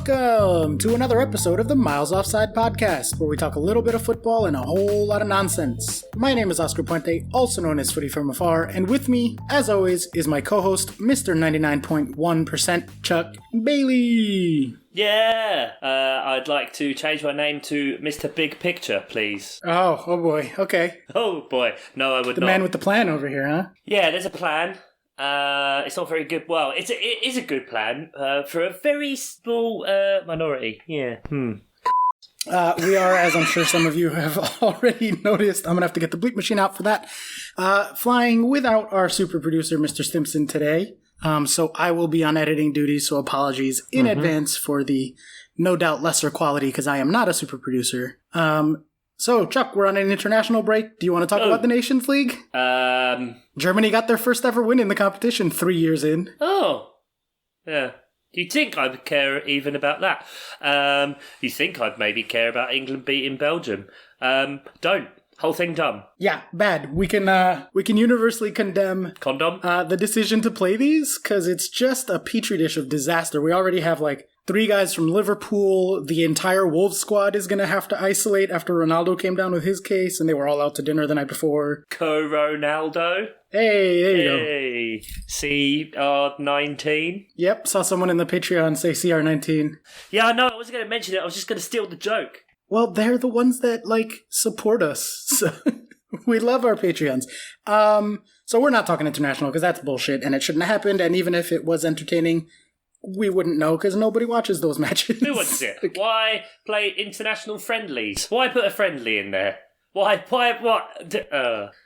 Welcome to another episode of the Miles Offside podcast, where we talk a little bit of football and a whole lot of nonsense. My name is Oscar Puente, also known as Footy From Afar, and with me, as always, is my co-host, Mr. 99.1% Chuck Bailey. Yeah, I'd like to change my name to Mr. Big Picture, please. Oh boy, okay. Oh boy, no, I would not. The man with the plan over here, huh? Yeah, there's a plan. It's not very good. Well, it is a good plan for a very small minority. Yeah. We are, as I'm sure some of you have already noticed, I'm going to have to get the bleep machine out for that, flying without our super producer, Mr. Stimson, today. So I will be on editing duty, so apologies in advance for the no doubt lesser quality, because I am not a super producer. So, Chuck, we're on an international break. Do you want to talk about the Nations League? Germany got their first ever win in the competition 3 years in. Oh, yeah. You'd think I'd care even about that. You think I'd maybe care about England beating Belgium. Don't. Whole thing dumb. Yeah, bad. We can universally condemn Condom? The decision to play these, because it's just a petri dish of disaster. We already have, 3 guys from Liverpool. The entire Wolves squad is going to have to isolate after Ronaldo came down with his case, and they were all out to dinner the night before. Co-Ronaldo? Hey, there you go. CR19? Yep, saw someone in the Patreon say CR19. Yeah, I know, I wasn't going to mention it. I was just going to steal the joke. Well, they're the ones that, support us. So we love our Patreons. So we're not talking international, because that's bullshit, and it shouldn't have happened, and even if it was entertaining, we wouldn't know, because nobody watches those matches. Who watches it? Why play international friendlies? Why put a friendly in there? Why, what?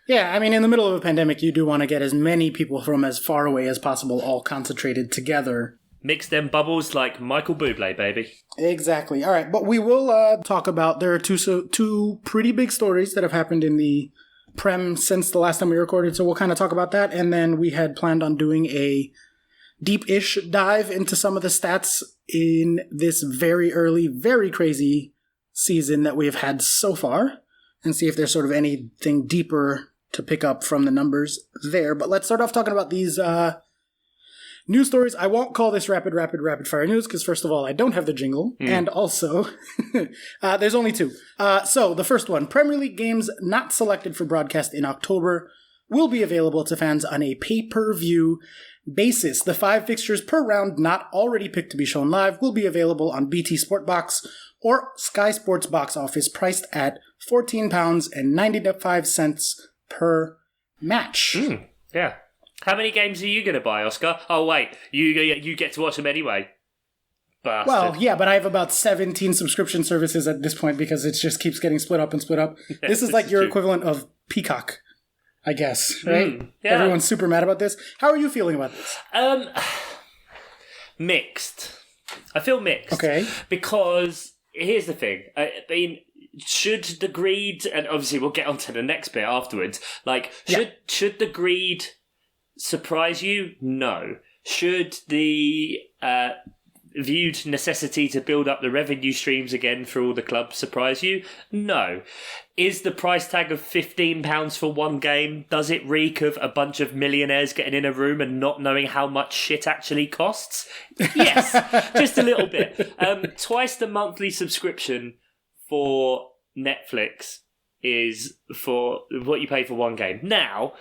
Yeah, I mean, in the middle of a pandemic, you do want to get as many people from as far away as possible all concentrated together. Mix them bubbles like Michael Bublé, baby. Exactly. All right, but we will talk about, there are two pretty big stories that have happened in the Prem since the last time we recorded, so we'll kind of talk about that, and then we had planned on doing a deep-ish dive into some of the stats in this very early, very crazy season that we have had so far, and see if there's sort of anything deeper to pick up from the numbers there. But let's start off talking about these news stories. I won't call this rapid fire news, because first of all, I don't have the jingle, and also, there's only 2. So the first one, Premier League games not selected for broadcast in October will be available to fans on a pay-per-view basis. The 5 fixtures per round not already picked to be shown live will be available on BT Sport Box or Sky Sports Box Office, priced at £14.95 per match. Yeah. How many games are you going to buy, Oscar? Oh, wait. You get to watch them anyway. Bastard. Well, yeah, but I have about 17 subscription services at this point, because it just keeps getting split up and split up. This is like your equivalent of Peacock, I guess, right? Yeah. Everyone's super mad about this. How are you feeling about this? Mixed. I feel mixed. Okay. Because here's the thing. I mean, should the greed, and obviously we'll get onto the next bit afterwards, should the greed surprise you? No. Should the viewed necessity to build up the revenue streams again for all the clubs surprise you? No. Is the price tag of £15 for one game, does it reek of a bunch of millionaires getting in a room and not knowing how much shit actually costs? Yes, just a little bit. Twice the monthly subscription for Netflix is for what you pay for one game. Now,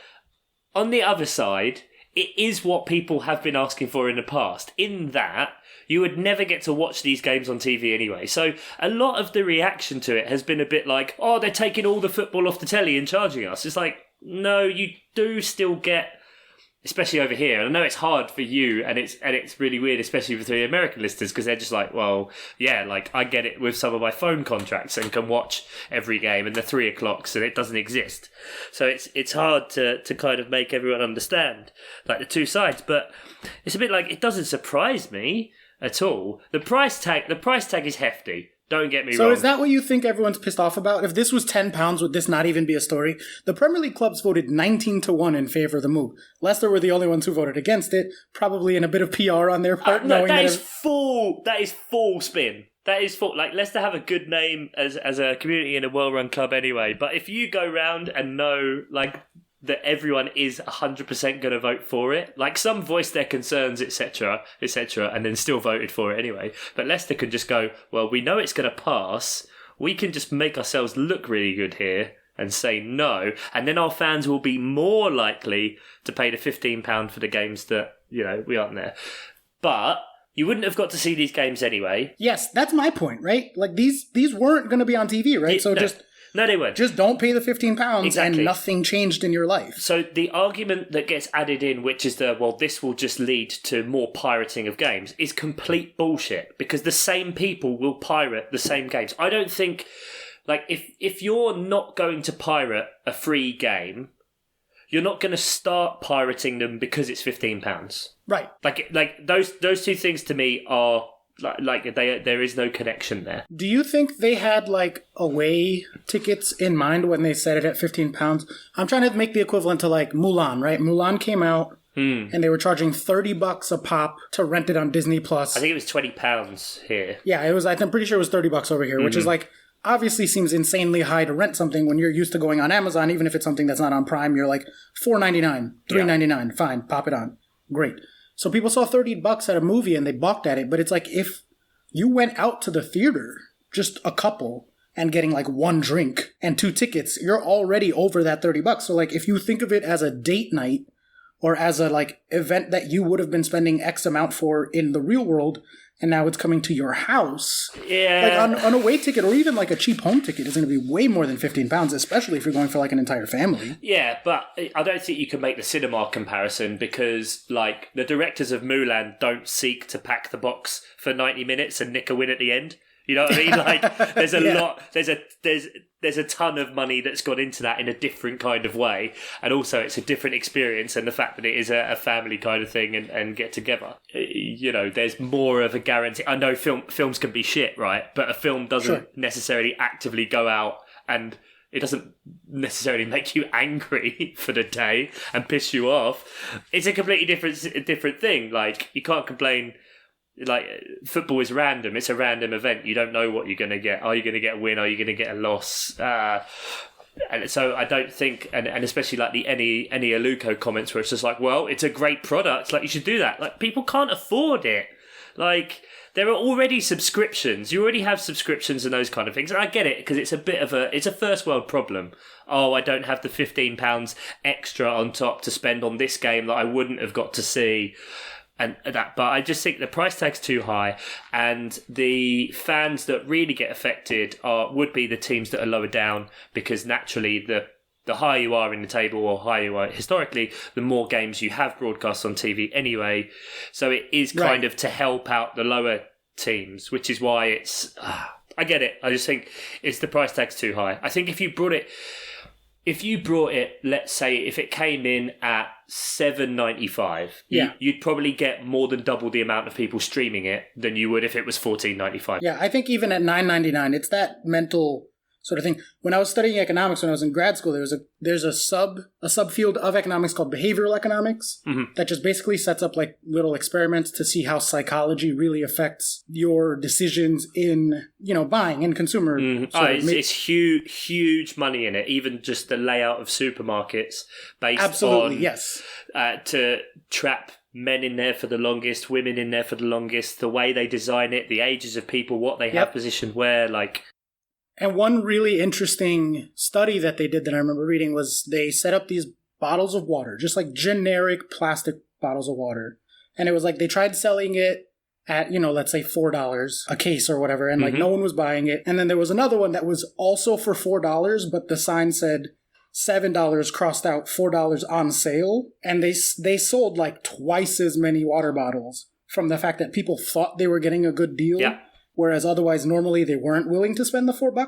on the other side, it is what people have been asking for in the past, in that you would never get to watch these games on TV anyway. So a lot of the reaction to it has been a bit like, oh, they're taking all the football off the telly and charging us. It's like, no, you do still get, especially over here. And I know it's hard for you, and it's really weird, especially for the American listeners, because they're just like, well, yeah, I get it with some of my phone contracts and can watch every game, and the 3 o'clocks, and it doesn't exist. So it's hard to kind of make everyone understand the two sides. But it's a bit like, it doesn't surprise me at all. The price tag is hefty. Don't get me wrong. So is that what you think everyone's pissed off about? If this was £10, would this not even be a story? The Premier League clubs voted 19-1 in favour of the move. Leicester were the only ones who voted against it, probably in a bit of PR on their part. That is full spin. That is full. Leicester have a good name as a community and a well-run club anyway. But if you go round and know, that everyone is 100% going to vote for it. Like, some voiced their concerns, etc., and then still voted for it anyway. But Leicester can just go, well, we know it's going to pass. We can just make ourselves look really good here and say no. And then our fans will be more likely to pay the £15 for the games that, we aren't there. But you wouldn't have got to see these games anyway. Yes, that's my point, right? Like, these weren't going to be on TV, right? No, they weren't. Just don't pay the £15 exactly. And nothing changed in your life. So the argument that gets added in, which is this will just lead to more pirating of games, is complete bullshit, because the same people will pirate the same games. I don't think, like, if you're not going to pirate a free game, you're not going to start pirating them because it's £15. Right. Like those two things to me are there is no connection there. Do you think they had like away tickets in mind when they set it at £15? I'm trying to make the equivalent to like Mulan, right? Mulan came out and they were charging $30 a pop to rent it on Disney Plus. I think it was £20 here. Yeah, it was. I'm pretty sure it was $30 over here, which is like obviously seems insanely high to rent something when you're used to going on Amazon. Even if it's something that's not on Prime, you're like $4.99, $3.99. Fine, pop it on. Great. So people saw $30 at a movie and they balked at it. But it's like if you went out to the theater, just a couple, and getting like one drink and 2 tickets, you're already over that $30. So like if you think of it as a date night or as a like event that you would have been spending X amount for in the real world, and now it's coming to your house. Yeah. Like on a away ticket or even like a cheap home ticket is going to be way more than £15, especially if you're going for like an entire family. Yeah, but I don't think you can make the cinema comparison because like the directors of Mulan don't seek to pack the box for 90 minutes and nick a win at the end. You know what I mean? Like there's a lot, there's a ton of money that's gone into that in a different kind of way. And also it's a different experience, and the fact that it is a family kind of thing and get together. There's more of a guarantee. I know films can be shit, right? But a film doesn't necessarily actively go out, and it doesn't necessarily make you angry for the day and piss you off. It's a completely different thing. Like, you can't complain. Like, football is random. It's a random event. You don't know what you're going to get. Are you going to get a win? Are you going to get a loss? And so I don't think, and especially like the Eni Aluko comments where it's just like, well, it's a great product. Like, you should do that. Like, people can't afford it. Like, there are already subscriptions. You already have subscriptions and those kind of things. And I get it, because it's a first world problem. Oh, I don't have the £15 extra on top to spend on this game that I wouldn't have got to see. But I just think the price tag's too high, and the fans that really get affected would be the teams that are lower down, because naturally the higher you are in the table, or higher you are historically, the more games you have broadcast on TV anyway. So it is kind of to help out the lower teams, which is why it's... I get it. I just think it's the price tag's too high. I think if you brought it, let's say, if it came in at $7.95, you'd probably get more than double the amount of people streaming it than you would if it was $14.95. Yeah, I think even at $9.99, it's that mental sort of thing. When I was studying economics when I was in grad school, there's a subfield of economics called behavioral economics that just basically sets up like little experiments to see how psychology really affects your decisions in, buying and consumer. It's huge money in it. Even just the layout of supermarkets based on yes, to trap men in there for the longest, women in there for the longest, the way they design it, the ages of people, what they have positioned where, like. And one really interesting study that they did that I remember reading was they set up these bottles of water, just like generic plastic bottles of water. And it was like they tried selling it at, let's say $4 a case or whatever, and like no one was buying it. And then there was another one that was also for $4, but the sign said $7 crossed out, $4 on sale. And they sold like twice as many water bottles from the fact that people thought they were getting a good deal. Yeah. Whereas otherwise, normally they weren't willing to spend the $4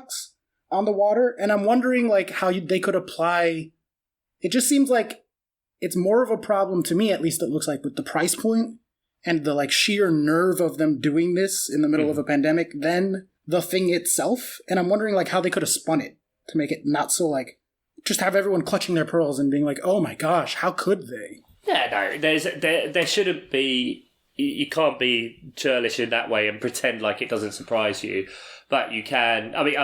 on the water. And I'm wondering like how they could apply. It just seems like it's more of a problem to me, at least it looks like, with the price point and the like sheer nerve of them doing this in the middle of a pandemic than the thing itself. And I'm wondering like how they could have spun it to make it not so like, just have everyone clutching their pearls and being like, oh my gosh, how could they? Yeah, no, there shouldn't be. You can't be churlish in that way and pretend like it doesn't surprise you. But you can. I mean,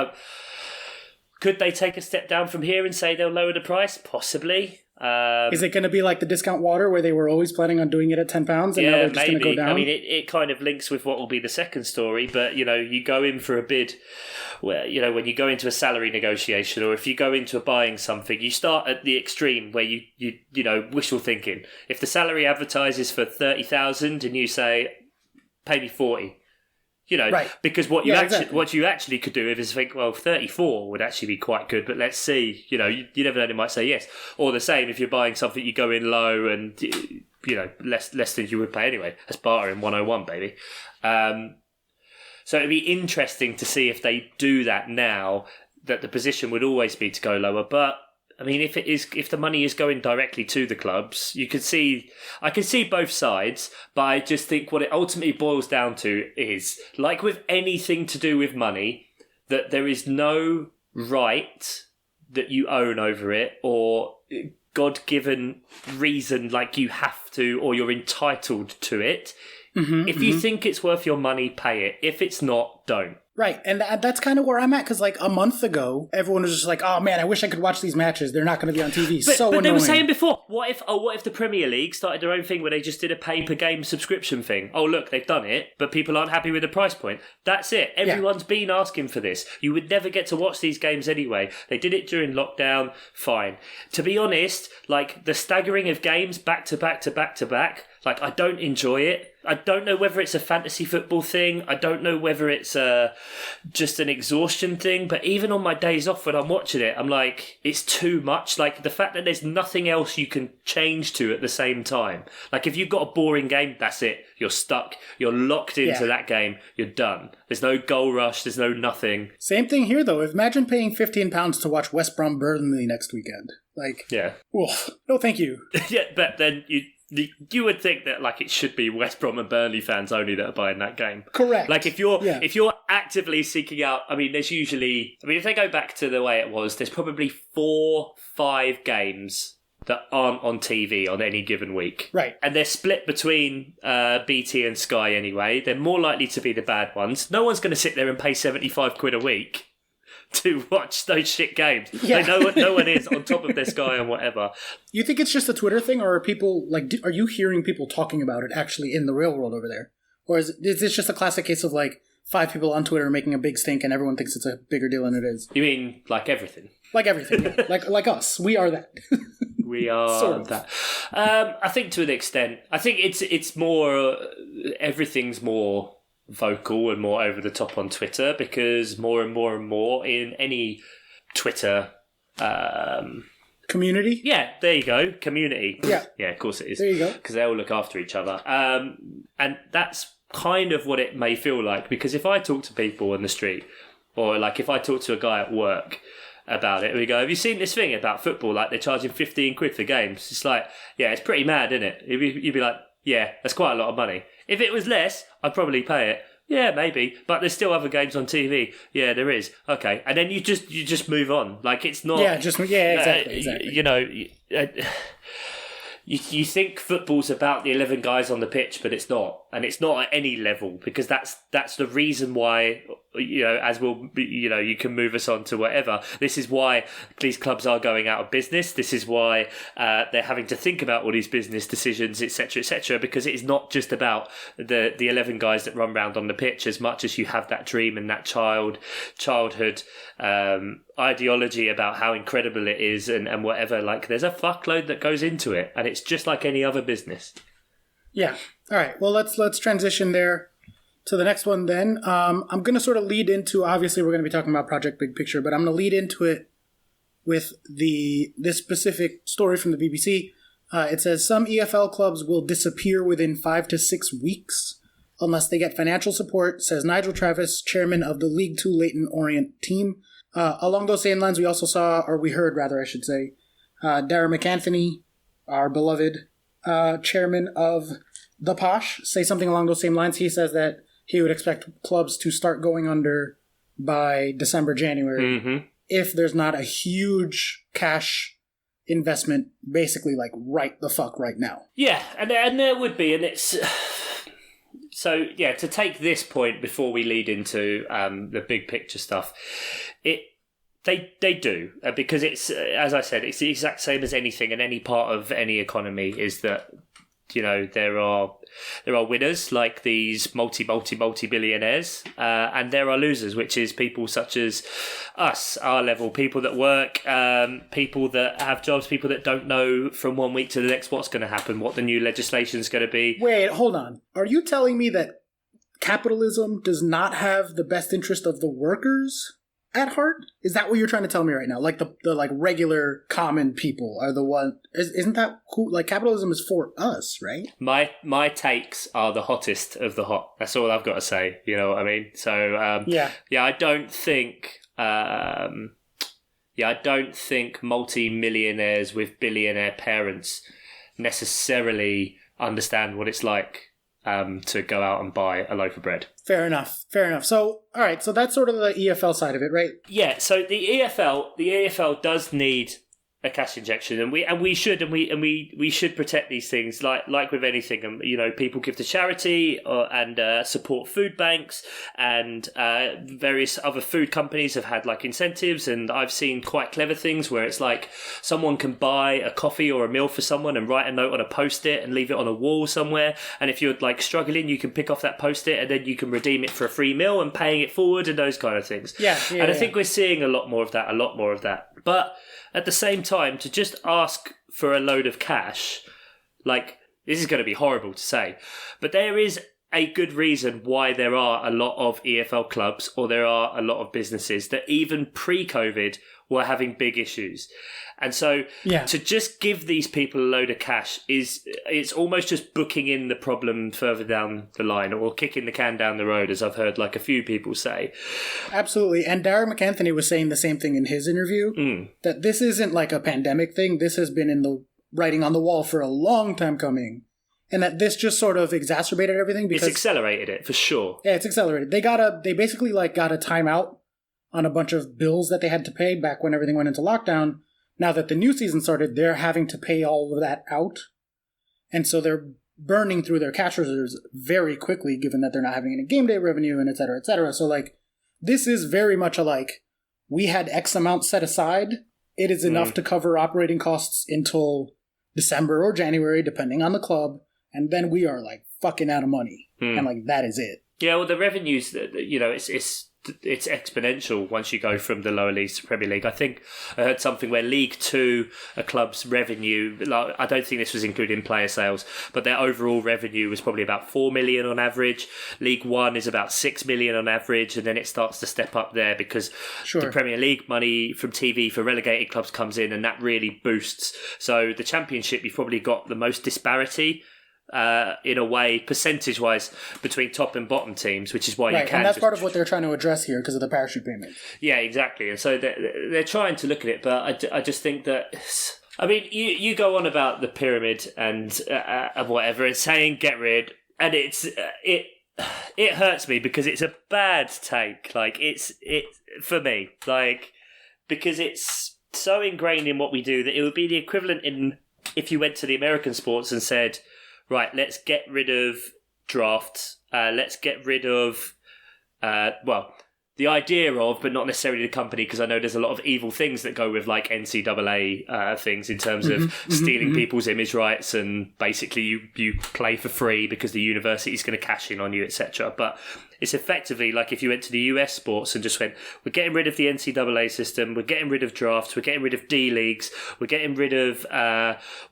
could they take a step down from here and say they'll lower the price? Possibly. Is it going to be like the discount water where they were always planning on doing it at £10 and now they're just going to go down? I mean, it kind of links with what will be the second story, but, you go in for a bid where, when you go into a salary negotiation or if you go into buying something, you start at the extreme where you wishful thinking. If the salary advertises for 30,000 and you say, pay me 40, right. Because what you actually could do is think, well, 34 would actually be quite good, but let's see, you never know, they might say yes. Or the same, if you're buying something, you go in low and, less than you would pay anyway. That's barter in 101, baby. So it'd be interesting to see if they do that now, that the position would always be to go lower. But I mean, if the money is going directly to the clubs, I can see both sides, but I just think what it ultimately boils down to is, like with anything to do with money, that there is no right that you own over it or God-given reason like you have to or you're entitled to it. If you think it's worth your money, pay it. If it's not, don't. Right, and that's kind of where I'm at, because like a month ago, everyone was just like, oh man, I wish I could watch these matches. They're not going to be on TV. So annoying. They were saying before, what if the Premier League started their own thing where they just did a pay-per-game subscription thing? Oh, look, they've done it, but people aren't happy with the price point. That's it. Everyone's been asking for this. You would never get to watch these games anyway. They did it during lockdown, fine. To be honest, like the staggering of games back to back to back to back, like I don't enjoy it. I don't know whether it's a fantasy football thing. I don't know whether it's just an exhaustion thing. But even on my days off when I'm watching it, I'm like, it's too much. Like the fact that there's nothing else you can change to at the same time. Like if you've got a boring game, that's it. You're stuck. You're locked into that game. You're done. There's no goal rush. There's no nothing. Same thing here, though. Imagine paying £15 to watch West Brom Burnley next weekend. Like, no, thank you. But then you would think that like it should be West Brom and Burnley fans only that are buying that game. Correct. Like if you're actively seeking out, I mean, there's usually, if they go back to the way it was, there's probably 4-5 games that aren't on TV on any given week. Right. And they're split between BT and Sky anyway. They're more likely to be the bad ones. No one's going to sit there and pay 75 quid a week to watch those shit games. Yeah. No one is on top of their Sky and whatever. You think it's just a Twitter thing, or are people like? Are you hearing people talking about it actually in the real world over there, or is this just a classic case of like 5 people on Twitter making a big stink and everyone thinks it's a bigger deal than it is? You mean like everything? Like everything, yeah. like us. We are that. We are sort of that. I think to an extent. I think it's more. Everything's more vocal and more over the top on Twitter because more and more and more in any Twitter community. Yeah, there you go, community. Yeah, of course it is. There you go, because they all look after each other, and that's kind of what it may feel like. Because if I talk to people on the street, or like if I talk to a guy at work about it, we go, "Have you seen this thing about football? Like they're charging 15 quid for games." It's like, yeah, it's pretty mad, isn't it? You'd be like, yeah, that's quite a lot of money. If it was less, I'd probably pay it. Yeah, maybe. But there's still other games on TV. Yeah, there is. Okay. And then you just move on. Like, it's not... exactly. You think football's about the 11 guys on the pitch, but it's not. And it's not at any level, because that's the reason why, as we'll, you can move us on to whatever. This is why these clubs are going out of business. This is why they're having to think about all these business decisions, etc., because it is not just about the 11 guys that run around on the pitch as much as you have that dream and that childhood ideology about how incredible it is and whatever. Like, there's a fuckload that goes into it, and it's just like any other business. Yeah. All right. Well, let's transition there to the next one then. I'm going to sort of lead into, obviously we're going to be talking about Project Big Picture, but I'm going to lead into it with this specific story from the BBC. It says some EFL clubs will disappear within 5 to 6 weeks unless they get financial support, says Nigel Travis, chairman of the League Two Leyton Orient team. Along those same lines, we also saw, or we heard rather, I should say, Darragh McAnthony, our beloved chairman of the Posh, say something along those same lines. He says that he would expect clubs to start going under by December, January, if there's not a huge cash investment, basically like right the fuck right now. Yeah, and there would be, and it's... So, yeah, to take this point before we lead into the big picture stuff, They do, because it's, as I said, it's the exact same as anything in any part of any economy, is that, you know, there are winners like these multi billionaires, and there are losers, which is people such as us, our level, people that work, people that have jobs, people that don't know from one week to the next what's going to happen, what the new legislation is going to be. Wait, hold on. Are you telling me that capitalism does not have the best interest of the workers at heart? Is that what you're trying to tell me right now? Like the like regular common people are the one. Isn't that cool? Like capitalism is for us, right? My takes are the hottest of the hot. That's all I've got to say. You know what I mean? So yeah. I don't think. I don't think multi-millionaires with billionaire parents necessarily understand what it's like to go out and buy a loaf of bread. Fair enough. So, all right. So that's sort of the EFL side of it, right? Yeah. So the EFL does need a cash injection, and we should protect these things like with anything. And you know, people give to charity and support food banks, and various other food companies have had like incentives, and I've seen quite clever things where it's like someone can buy a coffee or a meal for someone and write a note on a post-it and leave it on a wall somewhere, and if you're like struggling, you can pick off that post-it and then you can redeem it for a free meal and paying it forward and those kind of things. And I think we're seeing a lot more of that. But at the same time, to just ask for a load of cash, like, this is going to be horrible to say, but there is a good reason why there are a lot of EFL clubs, or there are a lot of businesses that even pre-COVID were having big issues. And so to just give these people a load of cash it's almost just booking in the problem further down the line, or kicking the can down the road, as I've heard like a few people say. Absolutely. And Darren McAnthony was saying the same thing in his interview, that this isn't like a pandemic thing. This has been in the writing on the wall for a long time coming. And that this just sort of exacerbated everything because it's accelerated it for sure. Yeah, it's accelerated. They basically like got a timeout on a bunch of bills that they had to pay back when everything went into lockdown. Now that the new season started, they're having to pay all of that out. And so they're burning through their cash reserves very quickly, given that they're not having any game day revenue and et cetera, et cetera. So like, this is very much a like, we had X amount set aside. It is enough to cover operating costs until December or January, depending on the club. And then we are like fucking out of money. And like, that is it. Yeah, well, the revenues, you know, it's exponential once you go from the lower leagues to Premier League. I think I heard something where League Two, a club's revenue, like, I don't think this was including player sales, but their overall revenue was probably about 4 million on average. League One is about 6 million on average, and then it starts to step up there because the Premier League money from TV for relegated clubs comes in, and that really boosts. So the Championship, you've probably got the most disparity in a way, percentage-wise, between top and bottom teams, which is why you can. And that's part of what they're trying to address here because of the parachute payment. Yeah, exactly. And so they're trying to look at it, but I just think that. I mean, you go on about the pyramid and whatever, and saying get rid, and it hurts me because it's a bad take. Like it for me, like, because it's so ingrained in what we do that it would be the equivalent in if you went to the American sports and said, right, let's get rid of drafts. Let's get rid of, the idea of, but not necessarily the company, because I know there's a lot of evil things that go with like NCAA things in terms of stealing people's image rights, and basically you play for free because the university's going to cash in on you, etc. But it's effectively like if you went to the US sports and just went, we're getting rid of the NCAA system, we're getting rid of drafts, we're getting rid of D leagues, we're getting rid of,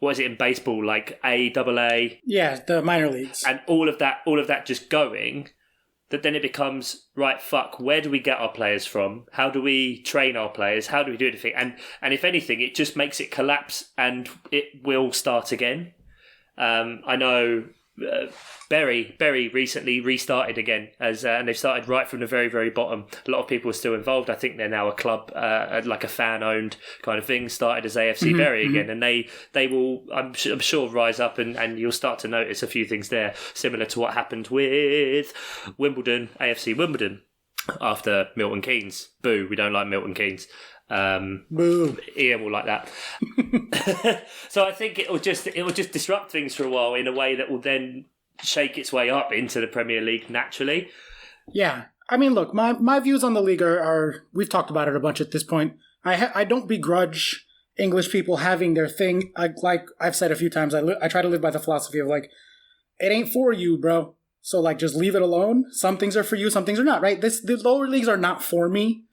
what is it in baseball, like AAA? Yeah, the minor leagues. And all of that just going, that then it becomes, right, fuck, where do we get our players from? How do we train our players? How do we do anything? And if anything, it just makes it collapse and it will start again. I know Bury recently restarted again, and they've started right from the very, very bottom. A lot of people are still involved. I think they're now a club, like a fan-owned kind of thing, started as AFC Bury again, and they will, I'm sure, rise up, and you'll start to notice a few things there, similar to what happened with Wimbledon, AFC Wimbledon, after Milton Keynes. Boo, we don't like Milton Keynes. Boo. Ian will like that. So I think it will just disrupt things for a while in a way that will then shake its way up into the Premier League naturally. Yeah, I mean, look, my views on the league are we've talked about it a bunch at this point. I don't begrudge English people having their thing. Like I've said a few times, I try to live by the philosophy of like, it ain't for you, bro. So like, just leave it alone. Some things are for you, some things are not, right? The lower leagues are not for me.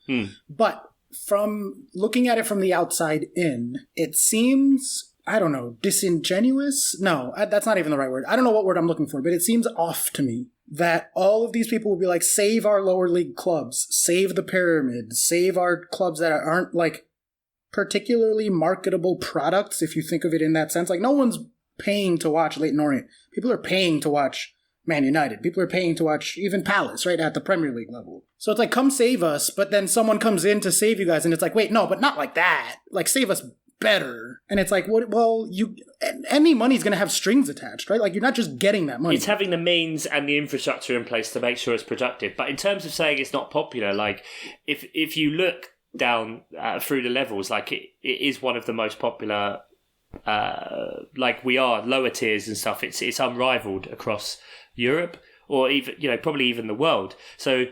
But from looking at it from the outside in, it seems, I don't know, disingenuous? No, that's not even the right word. I don't know what word I'm looking for, but it seems off to me that all of these people will be like, save our lower league clubs, save the pyramid, save our clubs that aren't like particularly marketable products, if you think of it in that sense. Like, no one's paying to watch Leyton Orient. People are paying to watch Man United. People are paying to watch even Palace, right, at the Premier League level. So it's like, come save us, but then someone comes in to save you guys, and it's like, wait, no, but not like that. Like, save us better. And it's like, what? Well, any money's going to have strings attached, right? Like, you're not just getting that money. It's having the means and the infrastructure in place to make sure it's productive. But in terms of saying it's not popular, like, if you look down through the levels, like, it is one of the most popular, like, we are lower tiers and stuff. It's unrivaled across Europe, or even, probably even the world. So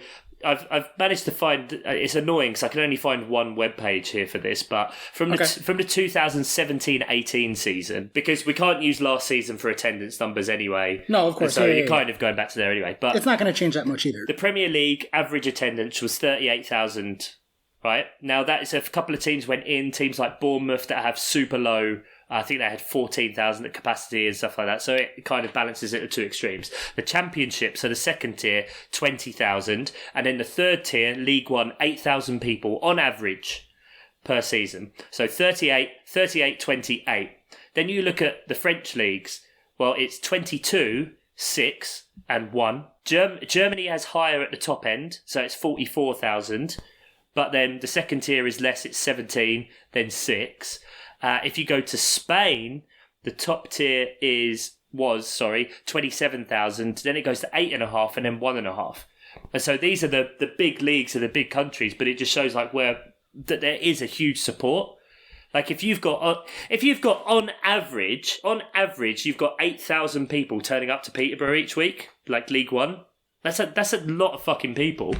I've managed to find, it's annoying because I can only find one web page here for this, but from the 2017-18 season, because we can't use last season for attendance numbers anyway. No, of course. So you're kind of going back to there anyway. But it's not going to change that much either. The Premier League average attendance was 38,000. Right? Now, that is a couple of teams went in, teams like Bournemouth that have super low, I think they had 14,000 at capacity and stuff like that. So it kind of balances it at two extremes. The Championship, so the second tier, 20,000. And then the third tier, League One, 8,000 people on average per season. So 38, 28. Then you look at the French leagues. Well, it's 22, 6 and 1. Germany has higher at the top end, so it's 44,000. But then the second tier is less, it's 17, then 6. If you go to Spain, the top tier was 27,000. Then it goes to 8.5 and then 1.5. And so these are the big leagues of the big countries, but it just shows like that there is a huge support. Like if you've got on average, you've got 8,000 people turning up to Peterborough each week, like League One. That's a lot of fucking people.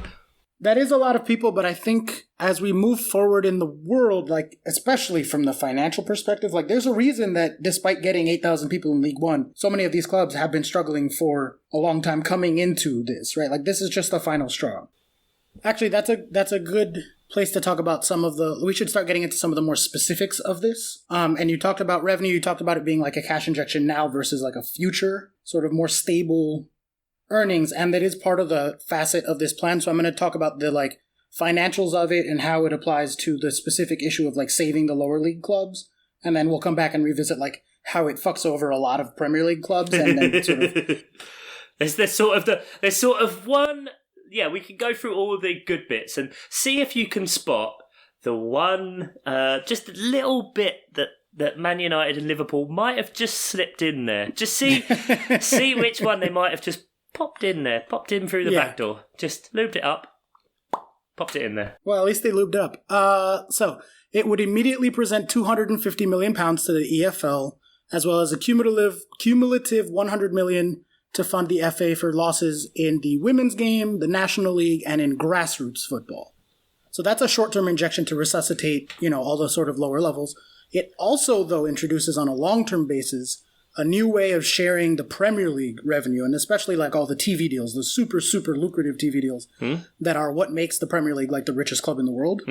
That is a lot of people, but I think as we move forward in the world, like especially from the financial perspective, like there's a reason that despite getting 8,000 people in League One, so many of these clubs have been struggling for a long time coming into this, right? Like this is just the final straw. Actually, that's a good place to talk about we should start getting into some of the more specifics of this. And you talked about revenue, you talked about it being like a cash injection now versus like a future sort of more stable earnings, and that is part of the facet of this plan. So I'm going to talk about the like financials of it and how it applies to the specific issue of like saving the lower league clubs, and then we'll come back and revisit like how it fucks over a lot of Premier League clubs, and then sort of there's sort of one. Yeah, we can go through all the good bits and see if you can spot the one, just a little bit that Man United and Liverpool might have just slipped in there. Just see which one they might have just popped in through the back door. Just lubed it up, popped it in there. Well, at least they lubed it up. So it would immediately present £250 million to the EFL, as well as a cumulative £100 million to fund the FA for losses in the women's game, the National League, and in grassroots football. So that's a short-term injection to resuscitate, all the sort of lower levels. It also, though, introduces on a long-term basis a new way of sharing the Premier League revenue, and especially like all the TV deals, the super, super lucrative TV deals that are what makes the Premier League like the richest club in the world,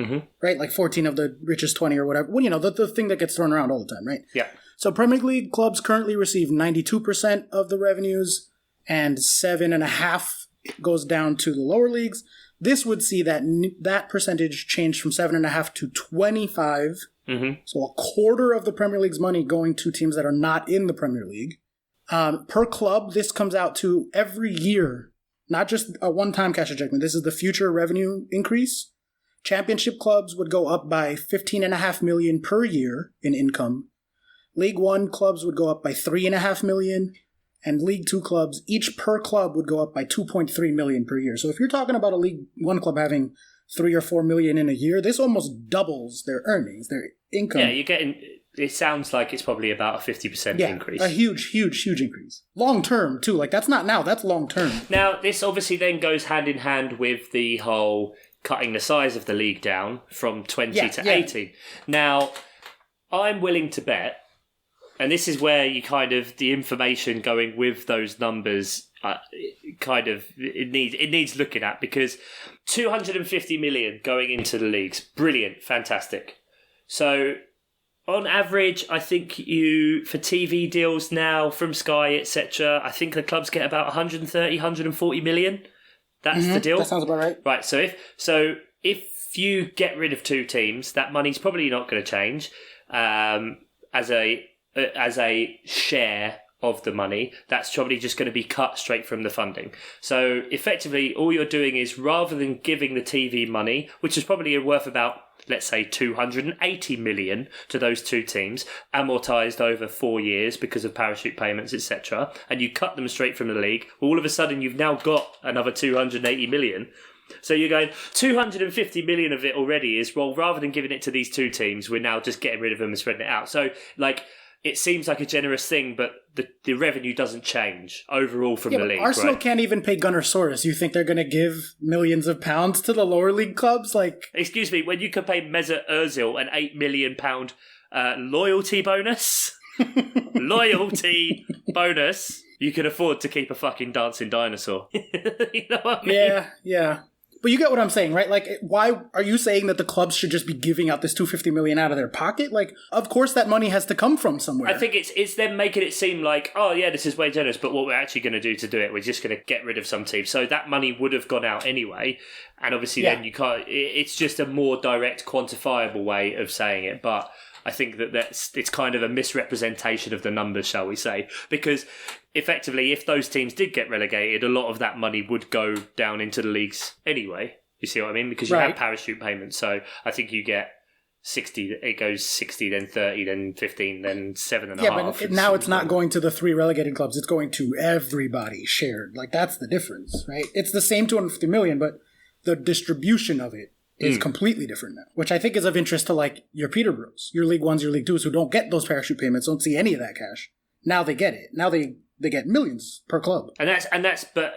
right? Like 14 of the richest 20 or whatever. Well, the thing that gets thrown around all the time, right? Yeah. So Premier League clubs currently receive 92% of the revenues, and 7.5% goes down to the lower leagues. This would see that percentage change from 7.5% to 25%. So a quarter of the Premier League's money going to teams that are not in the Premier League. Per club, this comes out to every year, not just a one-time cash injection. This is the future revenue increase. Championship clubs would go up by $15.5 million per year in income. League One clubs would go up by $3.5 million. And League Two clubs, each per club would go up by $2.3 million per year. So if you're talking about a League One club having $3 or $4 million in a year, this almost doubles their earnings, their income. Yeah, you're getting it sounds like it's probably about a 50% increase. A huge increase. Long term, too. Like, that's not now, that's long term. Now, this obviously then goes hand in hand with the whole cutting the size of the league down from 20 to 18. Now, I'm willing to bet, and this is where you kind of, the information going with those numbers, it needs looking at, because 250 million going into the leagues, brilliant, fantastic. So on average, I think for TV deals now from Sky, etc., I think the clubs get about 130, 140 million. That's the deal. That sounds about right. Right. So if you get rid of two teams, that money's probably not going to change as a share of the money. That's probably just going to be cut straight from the funding. So effectively, all you're doing is, rather than giving the TV money, which is probably worth about, let's say, 280 million to those two teams, amortised over 4 years because of parachute payments, etc., and you cut them straight from the league, all of a sudden you've now got another 280 million. So you're going, 250 million of it already is, well, rather than giving it to these two teams, we're now just getting rid of them and spreading it out. So, like, it seems like a generous thing, but the revenue doesn't change overall from the league. Arsenal can't even pay Gunnar Soros. You think they're going to give millions of pounds to the lower league clubs? Like, excuse me, when you can pay Mesut Ozil an £8 million loyalty bonus, you can afford to keep a fucking dancing dinosaur. You know what I mean? Yeah. But you get what I'm saying, right? Like, why are you saying that the clubs should just be giving out this 250 million out of their pocket? Like, of course that money has to come from somewhere. I think it's them making it seem like, oh yeah, this is way generous, but what we're actually going to do it, we're just going to get rid of some teams. So that money would have gone out anyway, and obviously then you can't. It's just a more direct, quantifiable way of saying it, but I think it's kind of a misrepresentation of the numbers, shall we say, because effectively, if those teams did get relegated, a lot of that money would go down into the leagues anyway. You see what I mean? Because you have parachute payments. So I think you get 60, it goes 60, then 30, then 15, then 7.5. Yeah, but now it's not going to the 3 relegated clubs. It's going to everybody shared. Like, that's the difference, right? It's the same 250 million, but the distribution of it is completely different now, which I think is of interest to, like, your Peterboroughs, your League Ones, your League Twos, who don't get those parachute payments, don't see any of that cash. Now they get it. Now they get millions per club. But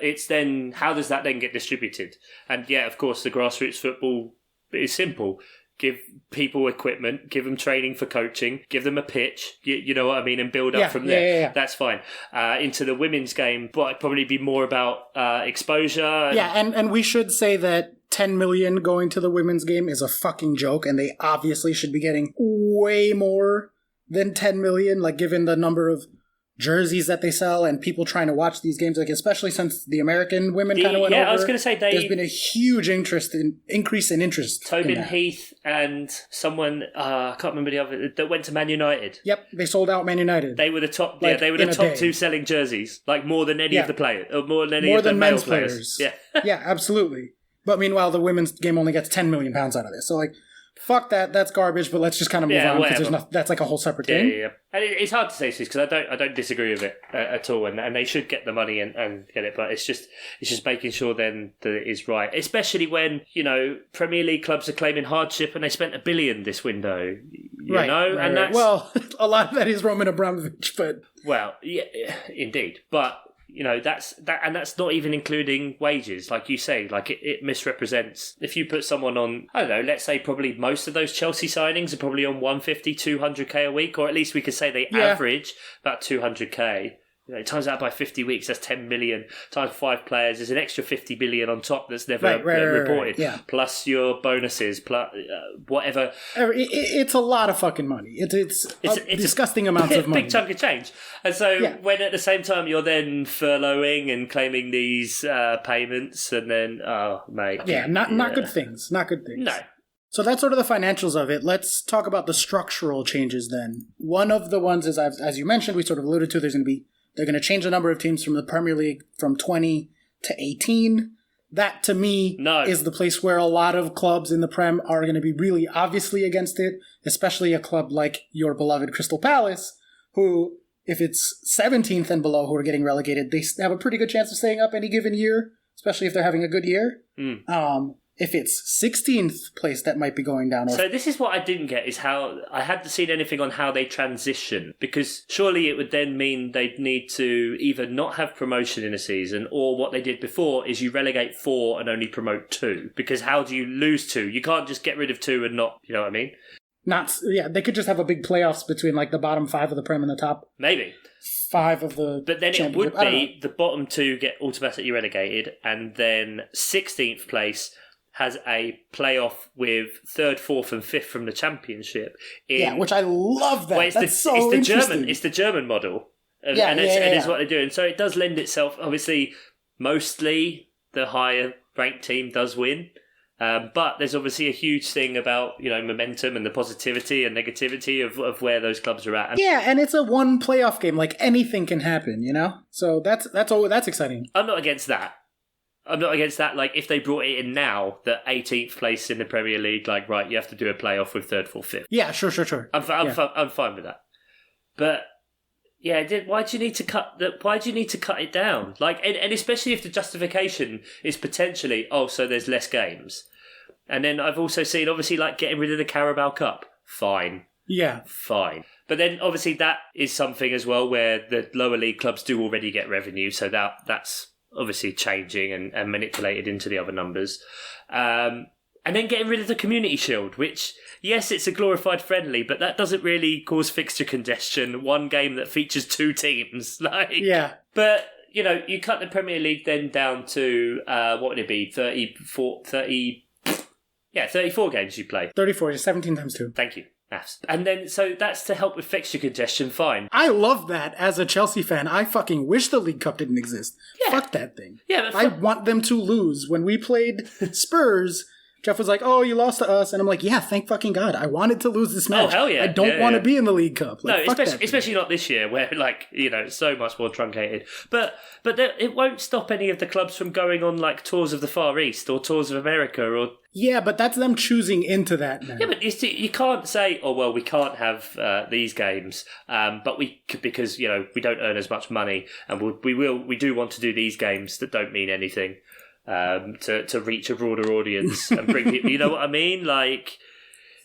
it's then, how does that then get distributed? And yeah, of course, the grassroots football is simple. Give people equipment, give them training for coaching, give them a pitch, you know what I mean, and build up from there. Yeah. That's fine. Into the women's game, but it'd probably be more about exposure. And we should say that 10 million going to the women's game is a fucking joke, and they obviously should be getting way more than 10 million, like, given the number of jerseys that they sell and people trying to watch these games, like, especially since the American women kind of went over. Yeah, I was going to say there's been a huge increase in interest. Tobin Heath and someone, I can't remember the other, that went to Man United. Yep, they sold out Man United. They were the top. Like, they were the top two selling jerseys, like more than any of the players, or more than any of the male players. Yeah, yeah, absolutely. But meanwhile, the women's game only gets £10 million out of this. So, like, fuck that. That's garbage. But let's just kind of move on, because that's like a whole separate thing. Yeah. And it's hard to say this, because I don't disagree with it at all, and they should get the money and get it. But it's just making sure then that it is right, especially when, you know, Premier League clubs are claiming hardship and they spent $1 billion this window. You know, and that's, well, a lot of that is Roman Abramovich, but yeah, indeed, but. You know, that's not even including wages, like you say. Like, it misrepresents. If you put someone on, I don't know, let's say probably most of those Chelsea signings are probably on 150, 200k a week, or at least we could say they average about 200k. You know, times that by 50 weeks, that's 10 million. Times 5 players, there's an extra 50 billion on top that's never reported. Yeah. Plus your bonuses, plus whatever. It's a lot of fucking money. It's disgusting amounts of money. Big chunk of change. And so when at the same time you're then furloughing and claiming these payments, and then, oh, mate. Yeah, not good things. Not good things. No. So that's sort of the financials of it. Let's talk about the structural changes then. One of the ones is, as you mentioned, we sort of alluded to, they're going to change the number of teams from the Premier League from 20 to 18. That, to me, is the place where a lot of clubs in the Prem are going to be really obviously against it, especially a club like your beloved Crystal Palace, who, if it's 17th and below who are getting relegated, they have a pretty good chance of staying up any given year, especially if they're having a good year. if it's 16th place that might be going down. So this is what I didn't get, is how I hadn't seen anything on how they transition, because surely it would then mean they'd need to either not have promotion in a season, or what they did before is you relegate 4 and only promote 2, because how do you lose 2? You can't just get rid of 2 and not, you know what I mean? They could just have a big playoffs between like the bottom 5 of the Prem and the top maybe 5 of the But then it would be the bottom 2 get automatically relegated, and then 16th place has a playoff with 3rd, 4th and 5th from the championship. Which I love that. That's interesting. It's the German model. And it's what they're doing. So it does lend itself, obviously, mostly the higher ranked team does win. But there's obviously a huge thing about, momentum and the positivity and negativity of where those clubs are at. And it's a one playoff game. Like, anything can happen, So that's exciting. I'm not against that. Like, if they brought it in now, the 18th place in the Premier League, like, right, you have to do a playoff with 3rd, 4th, 5th. Yeah, sure. I'm fine with that. But why do you need to cut it down? Like, and especially if the justification is potentially, so there's less games. And then I've also seen, obviously, like, getting rid of the Carabao Cup. Fine. Yeah. Fine. But then, obviously, that is something as well where the lower league clubs do already get revenue, so that's obviously changing and manipulated into the other numbers. And then getting rid of the Community Shield, which, yes, it's a glorified friendly, but that doesn't really cause fixture congestion. One game that features 2 teams. Yeah. But, you cut the Premier League then down to, what would it be, 34 games you play. 34, 17 times 2. Thank you. And then, so that's to help with fixture congestion, fine. I love that as a Chelsea fan. I fucking wish the League Cup didn't exist. Yeah. Fuck that thing. Yeah, but I want them to lose. When we played Spurs, Jeff was like, you lost to us. And I'm like, yeah, thank fucking God. I wanted to lose this match. Oh, hell yeah. I don't want to be in the League Cup. Like, no, especially not this year where, it's so much more truncated. But it won't stop any of the clubs from going on, like, tours of the Far East or tours of America or... Yeah, but that's them choosing into that now. Yeah, but you can't say, we can't have these games, but because we don't earn as much money, and we do want to do these games that don't mean anything to reach a broader audience and bring people. You know what I mean? Like,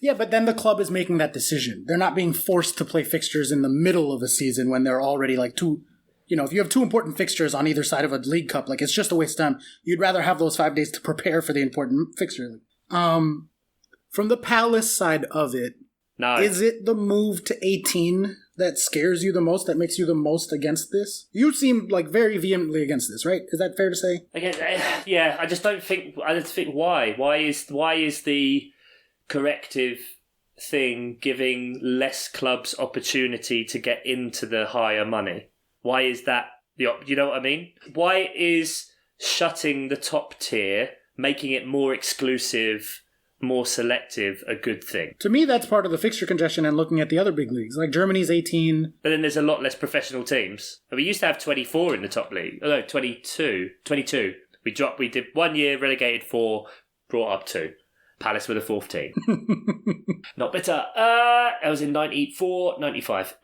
yeah, but then the club is making that decision. They're not being forced to play fixtures in the middle of a season when they're already like two. If you have 2 important fixtures on either side of a League Cup, like, it's just a waste of time. You'd rather have those 5 days to prepare for the important fixture. From the Palace side of it, no. Is it the move to 18 that scares you the most, that makes you the most against this? You seem like very vehemently against this, right? Is that fair to say? Again, yeah, I just think why? Why is the corrective thing giving less clubs opportunity to get into the higher money? Why is that you know what I mean? Why is shutting the top tier, making it more exclusive, more selective, a good thing? To me, that's part of the fixture congestion and looking at the other big leagues. Like, Germany's 18. But then there's a lot less professional teams. We used to have 24 in the top league. Oh, no, 22. We did 1 year, relegated 4, brought up 2. Palace were the 4th team. Not bitter. I was in 94, 95.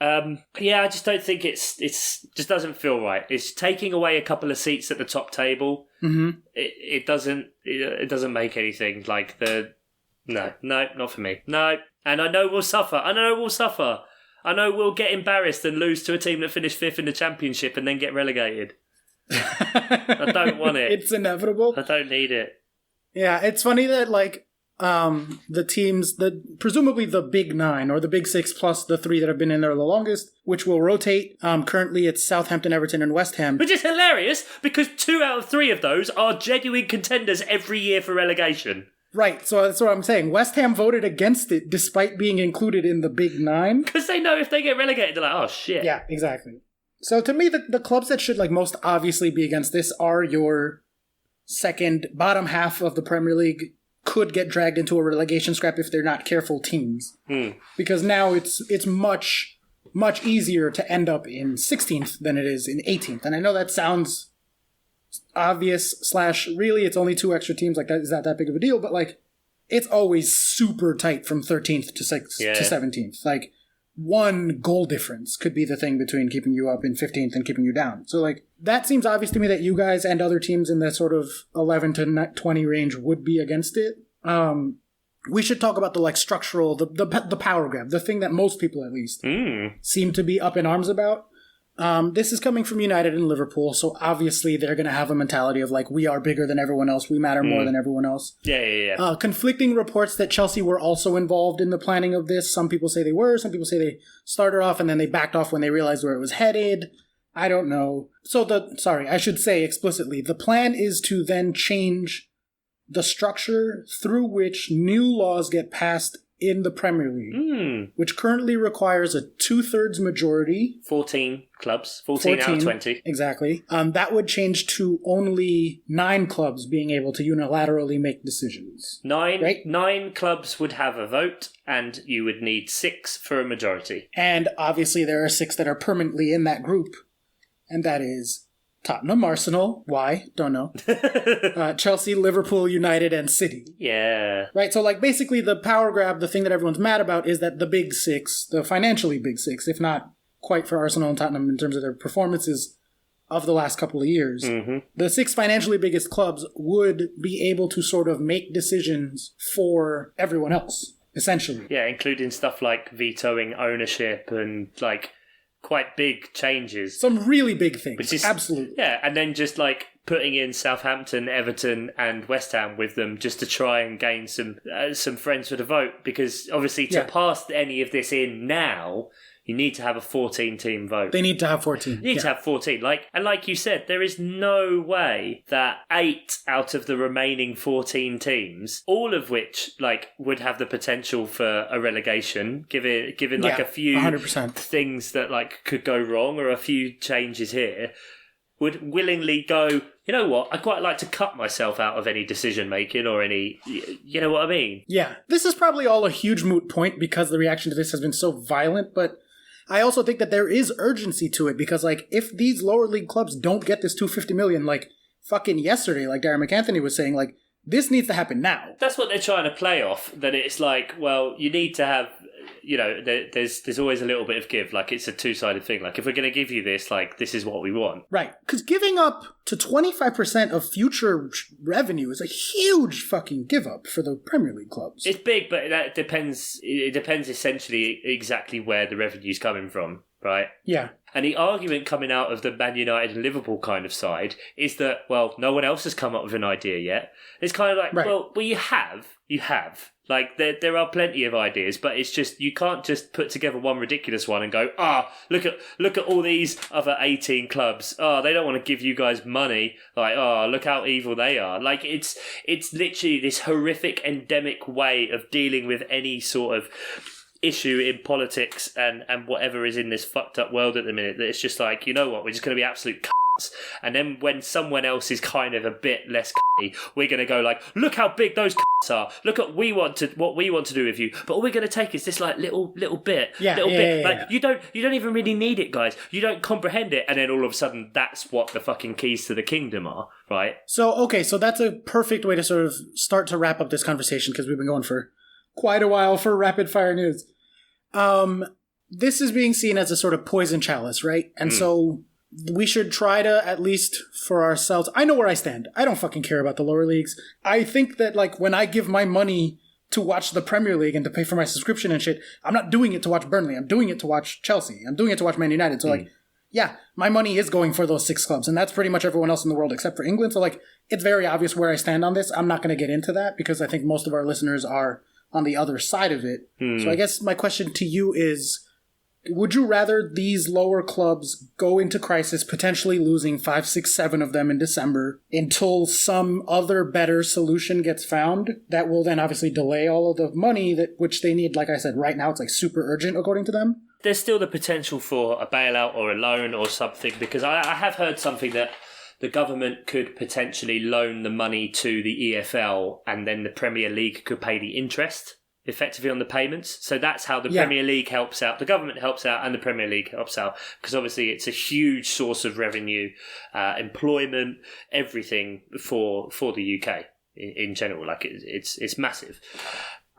Yeah, I just don't think it's just doesn't feel right. It's taking away a couple of seats at the top table. Mm-hmm. It doesn't make anything like no, not for me. No, and I know we'll suffer. I know we'll get embarrassed and lose to a team that finished 5th in the championship and then get relegated. I don't want it. It's inevitable. I don't need it. Yeah, it's funny that, like, the teams, presumably the big 9 or the big 6 plus the 3 that have been in there the longest, which will rotate. Currently it's Southampton, Everton and West Ham. Which is hilarious because 2 out of 3 of those are genuine contenders every year for relegation. Right, so that's what I'm saying. West Ham voted against it despite being included in the big 9. Because they know if they get relegated, they're like, oh shit. Yeah, exactly. So to me, the clubs that should, like, most obviously be against this are your second bottom half of the Premier League, could get dragged into a relegation scrap if they're not careful teams. Because now it's much, much easier to end up in 16th than it is in 18th. And I know that sounds obvious / really it's only 2 extra teams, like that is not that big of a deal, but like it's always super tight from 13th to 6th to 17th. Like one goal difference could be the thing between keeping you up in 15th and keeping you down. So, like, that seems obvious to me that you guys and other teams in the sort of 11 to 20 range would be against it. We should talk about the, like, structural, the power grab, the thing that most people, at least, seem to be up in arms about. This is coming from United and Liverpool, so obviously they're going to have a mentality of, like, we are bigger than everyone else, we matter more than everyone else. Yeah. Conflicting reports that Chelsea were also involved in the planning of this. Some people say they were, some people say they started off and then they backed off when they realized where it was headed. I don't know. So I should say explicitly, the plan is to then change the structure through which new laws get passed in the Premier League, which currently requires a 2/3 majority. 14 clubs. 14 out of 20. Exactly. That would change to only 9 clubs being able to unilaterally make decisions. 9, right? 9 clubs would have a vote, and you would need 6 for a majority. And obviously there are 6 that are permanently in that group, and that is Tottenham, Arsenal, why? Don't know. Chelsea, Liverpool, United, and City. Yeah. Right, so like basically the power grab, the thing that everyone's mad about is that the big 6, the financially big 6, if not quite for Arsenal and Tottenham in terms of their performances of the last couple of years, the 6 financially biggest clubs would be able to sort of make decisions for everyone else, essentially. Yeah, including stuff like vetoing ownership and like quite big changes. Some really big things. Absolutely. Yeah, and then just like putting in Southampton, Everton and West Ham with them just to try and gain some friends for the vote, because obviously to pass any of this in now, you need to have a 14-team vote. They need to have 14. You need to have 14. Like you said, there is no way that 8 out of the remaining 14 teams, all of which like would have the potential for a relegation, given like a few 100%. things that like could go wrong or a few changes here, would willingly go, you know what, I'd quite like to cut myself out of any decision making or any, you know what I mean? Yeah. This is probably all a huge moot point because the reaction to this has been so violent, but I also think that there is urgency to it because, like, if these lower league clubs don't get this $250 million, like, fucking yesterday, like Darren McAnthony was saying, like, this needs to happen now. That's what they're trying to play off, that it's like, well, you need to have, you know, there's always a little bit of give. Like, it's a two-sided thing. Like, if we're going to give you this, like, this is what we want. Right. Because giving up to 25% of future revenue is a huge fucking give up for the Premier League clubs. It's big, but that depends. It depends essentially exactly where the revenue's coming from, right? Yeah. And the argument coming out of the Man United and Liverpool kind of side is that, well, no one else has come up with an idea yet. It's kind of like, right. well, you have. Like, there are plenty of ideas, but it's just, you can't just put together one ridiculous one and go, look at all these other 18 clubs. They don't want to give you guys money. Like, look how evil they are. Like, it's literally this horrific endemic way of dealing with any sort of issue in politics and whatever is in this fucked up world at the minute, that it's just like, you know what, we're just going to be absolute cunts. And then when someone else is kind of a bit less cunty, we're going to go like, look how big those cunts are. Look at what we want to do with you. But all we're going to take is this like little bit. Like, you don't even really need it, guys. You don't comprehend it. And then all of a sudden, that's what the fucking keys to the kingdom are, right? So that's a perfect way to sort of start to wrap up this conversation, because we've been going for quite a while for rapid fire news. This is being seen as a sort of poison chalice, right? And so we should try to, at least for ourselves, I know where I stand. I don't fucking care about the lower leagues. I think that, like, when I give my money to watch the Premier League and to pay for my subscription and shit, I'm not doing it to watch Burnley. I'm doing it to watch Chelsea. I'm doing it to watch Man United. So, like, yeah, my money is going for those 6 clubs, and that's pretty much everyone else in the world except for England. So, like, it's very obvious where I stand on this. I'm not going to get into that because I think most of our listeners are on the other side of it. So I guess my question to you is, would you rather these lower clubs go into crisis, potentially losing 5, 6, 7 of them in December, until some other better solution gets found that will then obviously delay all of the money which they need? Like I said, right now it's like super urgent according to them. There's still the potential for a bailout or a loan or something, because I have heard something that the government could potentially loan the money to the EFL and then the Premier League could pay the interest effectively on the payments. So that's how the Premier League helps out. The government helps out and the Premier League helps out, because obviously it's a huge source of revenue, employment, everything for the UK in general. Like it's massive.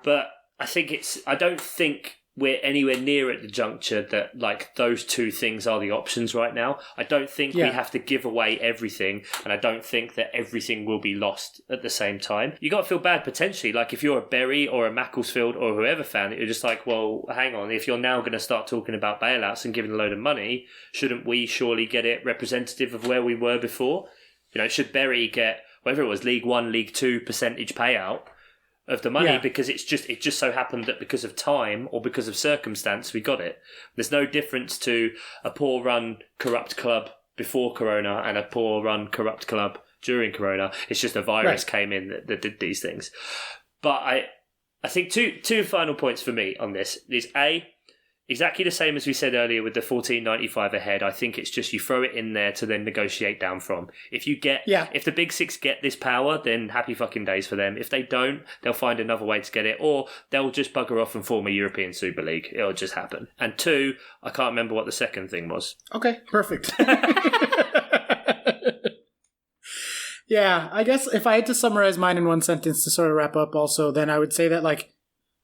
But I don't think we're anywhere near at the juncture that like those two things are the options right now. I don't think we have to give away everything, and I don't think that everything will be lost at the same time. You got to feel bad potentially, like if you're a Berry or a Macclesfield or whoever fan, you're just like, well, hang on, if you're now going to start talking about bailouts and giving a load of money, shouldn't we surely get it representative of where we were before? You know, should Berry get, whether it was League One, League Two percentage payout of the money, because it just so happened that because of time or because of circumstance we got it. There's no difference to a poor run corrupt club before Corona and a poor run corrupt club during Corona. It's just a virus came in that did these things. But I think two final points for me on this is A, exactly the same as we said earlier with the 14.95 ahead. I think it's just you throw it in there to then negotiate down from. If you get, if the Big Six get this power, then happy fucking days for them. If they don't, they'll find another way to get it, or they'll just bugger off and form a European Super League. It'll just happen. And two, I can't remember what the second thing was. Okay, perfect. Yeah, I guess if I had to summarize mine in one sentence to sort of wrap up also, then I would say that like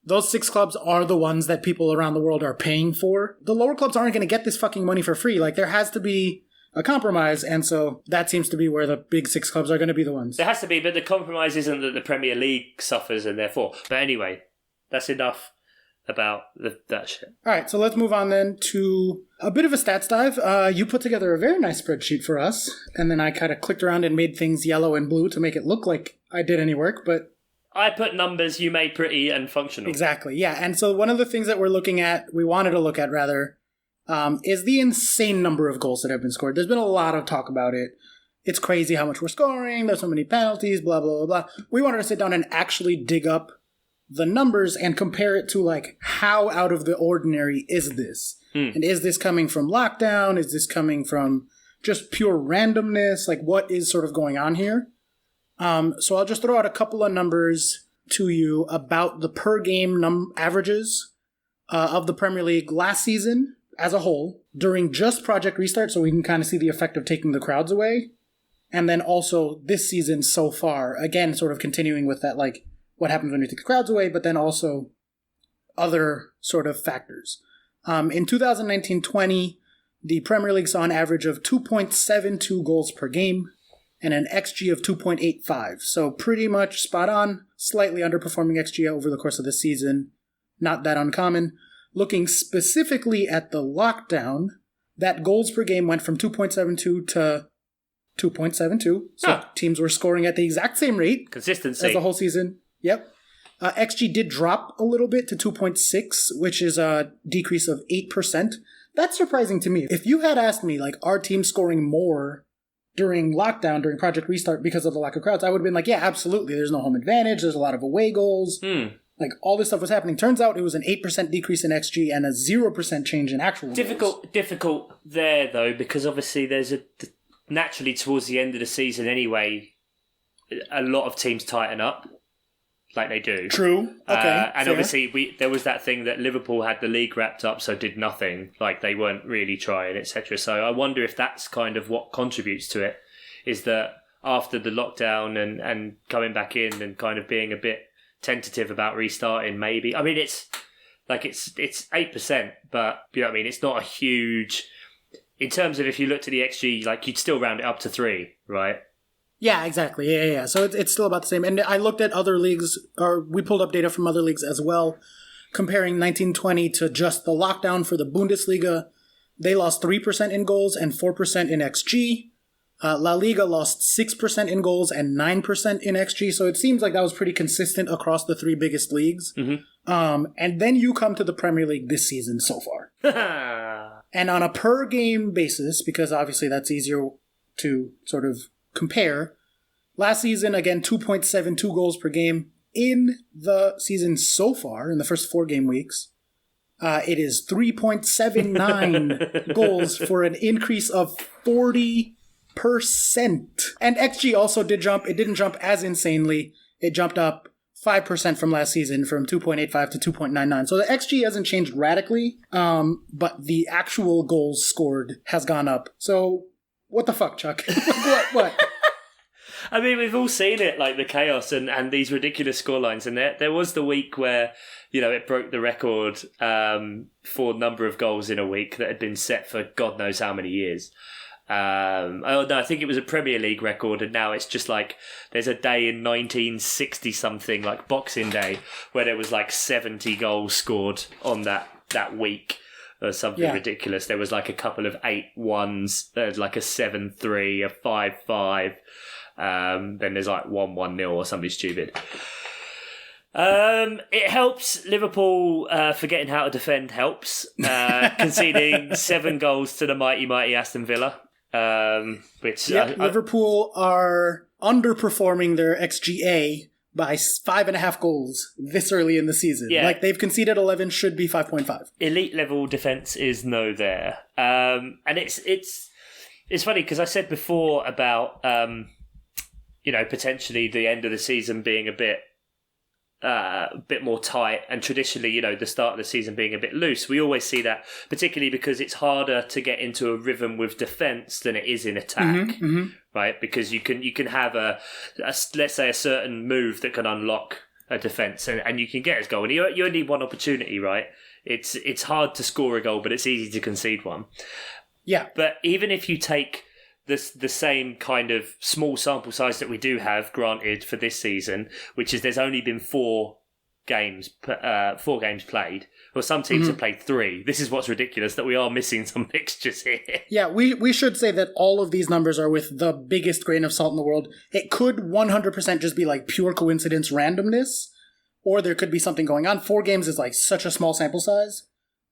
those 6 clubs are the ones that people around the world are paying for. The lower clubs aren't going to get this fucking money for free. Like, there has to be a compromise, and so that seems to be where the big 6 clubs are going to be the ones. There has to be, but the compromise isn't that the Premier League suffers, and therefore... But anyway, that's enough about that shit. All right, so let's move on then to a bit of a stats dive. You put together a very nice spreadsheet for us, and then I kind of clicked around and made things yellow and blue to make it look like I did any work, but... I put numbers you made pretty and functional. Exactly, yeah. And so one of the things that we wanted to look at rather, is the insane number of goals that have been scored. There's been a lot of talk about it. It's crazy how much we're scoring. There's so many penalties, blah, blah, blah, blah. We wanted to sit down and actually dig up the numbers and compare it to, like, how out of the ordinary is this? And is this coming from lockdown? Is this coming from just pure randomness? Like, what is sort of going on here? So I'll just throw out a couple of numbers to you about the per game averages of the Premier League last season as a whole during just Project Restart, so we can kind of see the effect of taking the crowds away. And then also this season so far, again, sort of continuing with that, like, what happens when you take the crowds away, but then also other sort of factors. In 2019-20, the Premier League saw an average of 2.72 goals per game and an XG of 2.85. So pretty much spot on, slightly underperforming XG over the course of the season. Not that uncommon. Looking specifically at the lockdown, that goals per game went from 2.72 to 2.72. So teams were scoring at the exact same rate. Consistency. As the whole season. Yep. XG did drop a little bit to 2.6, which is a decrease of 8%. That's surprising to me. If you had asked me, like, are teams scoring more during lockdown, during Project Restart, because of the lack of crowds, I would have been like, yeah, absolutely. There's no home advantage. There's a lot of away goals. Like, all this stuff was happening. Turns out it was an 8% decrease in XG and a 0% change in actual goals. Difficult there, though, because obviously there's naturally towards the end of the season anyway, a lot of teams tighten up. Like they do. True. Okay. And fair. Obviously, there was that thing that Liverpool had the league wrapped up, so did nothing. Like they weren't really trying, etc. So I wonder if that's kind of what contributes to it. Is that after the lockdown and coming back in and kind of being a bit tentative about restarting, maybe. I mean, it's 8%, but you know what I mean. It's not a huge. In terms of if you looked at the XG, like you'd still round it up to 3, right? Yeah, exactly. Yeah. So it's still about the same. And I looked at other leagues, or we pulled up data from other leagues as well, comparing 1920 to just the lockdown for the Bundesliga. They lost 3% in goals and 4% in XG. La Liga lost 6% in goals and 9% in XG. So it seems like that was pretty consistent across the 3 biggest leagues. Mm-hmm. And then you come to the Premier League this season so far. And on a per game basis, because obviously that's easier to sort of compare. Last season, again, 2.72 goals per game. In the season so far, in the first 4 game weeks, it is 3.79 goals for an increase of 40%. And XG also did jump. It didn't jump as insanely. It jumped up 5% from last season, from 2.85 to 2.99. So the XG hasn't changed radically, but the actual goals scored has gone up. So what the fuck, Chuck? What? I mean, we've all seen it, like the chaos and these ridiculous scorelines. And there was the week where, it broke the record for number of goals in a week that had been set for God knows how many years. I think it was a Premier League record, and now it's just like there's a day in 1960 something, like Boxing Day, where there was like 70 goals scored on that week or something ridiculous. There was like a couple of 8-1s, there's like a 7-3, a 5-5, then there's like 1-1-0 or something stupid. It helps Liverpool forgetting how to defend helps. Conceding 7 goals to the mighty Aston Villa. Liverpool are underperforming their XGA by 5.5 goals this early in the season. Yeah. Like, they've conceded 11, should be 5.5. Elite level defence is no there. And it's funny because I said before about potentially the end of the season being a bit more tight, and traditionally, the start of the season being a bit loose. We always see that, particularly because it's harder to get into a rhythm with defence than it is in attack, right? Because you can have a let's say a certain move that can unlock a defence, and you can get his goal. And you only need one opportunity, right? It's hard to score a goal, but it's easy to concede one. Yeah. But even if you take the same kind of small sample size that we do have, granted, for this season, which is there's only been 4 games played. Well, some teams have played 3. This is what's ridiculous, that we are missing some fixtures here. Yeah, we should say that all of these numbers are with the biggest grain of salt in the world. It could 100% just be like pure coincidence, randomness, or there could be something going on. 4 games is like such a small sample size.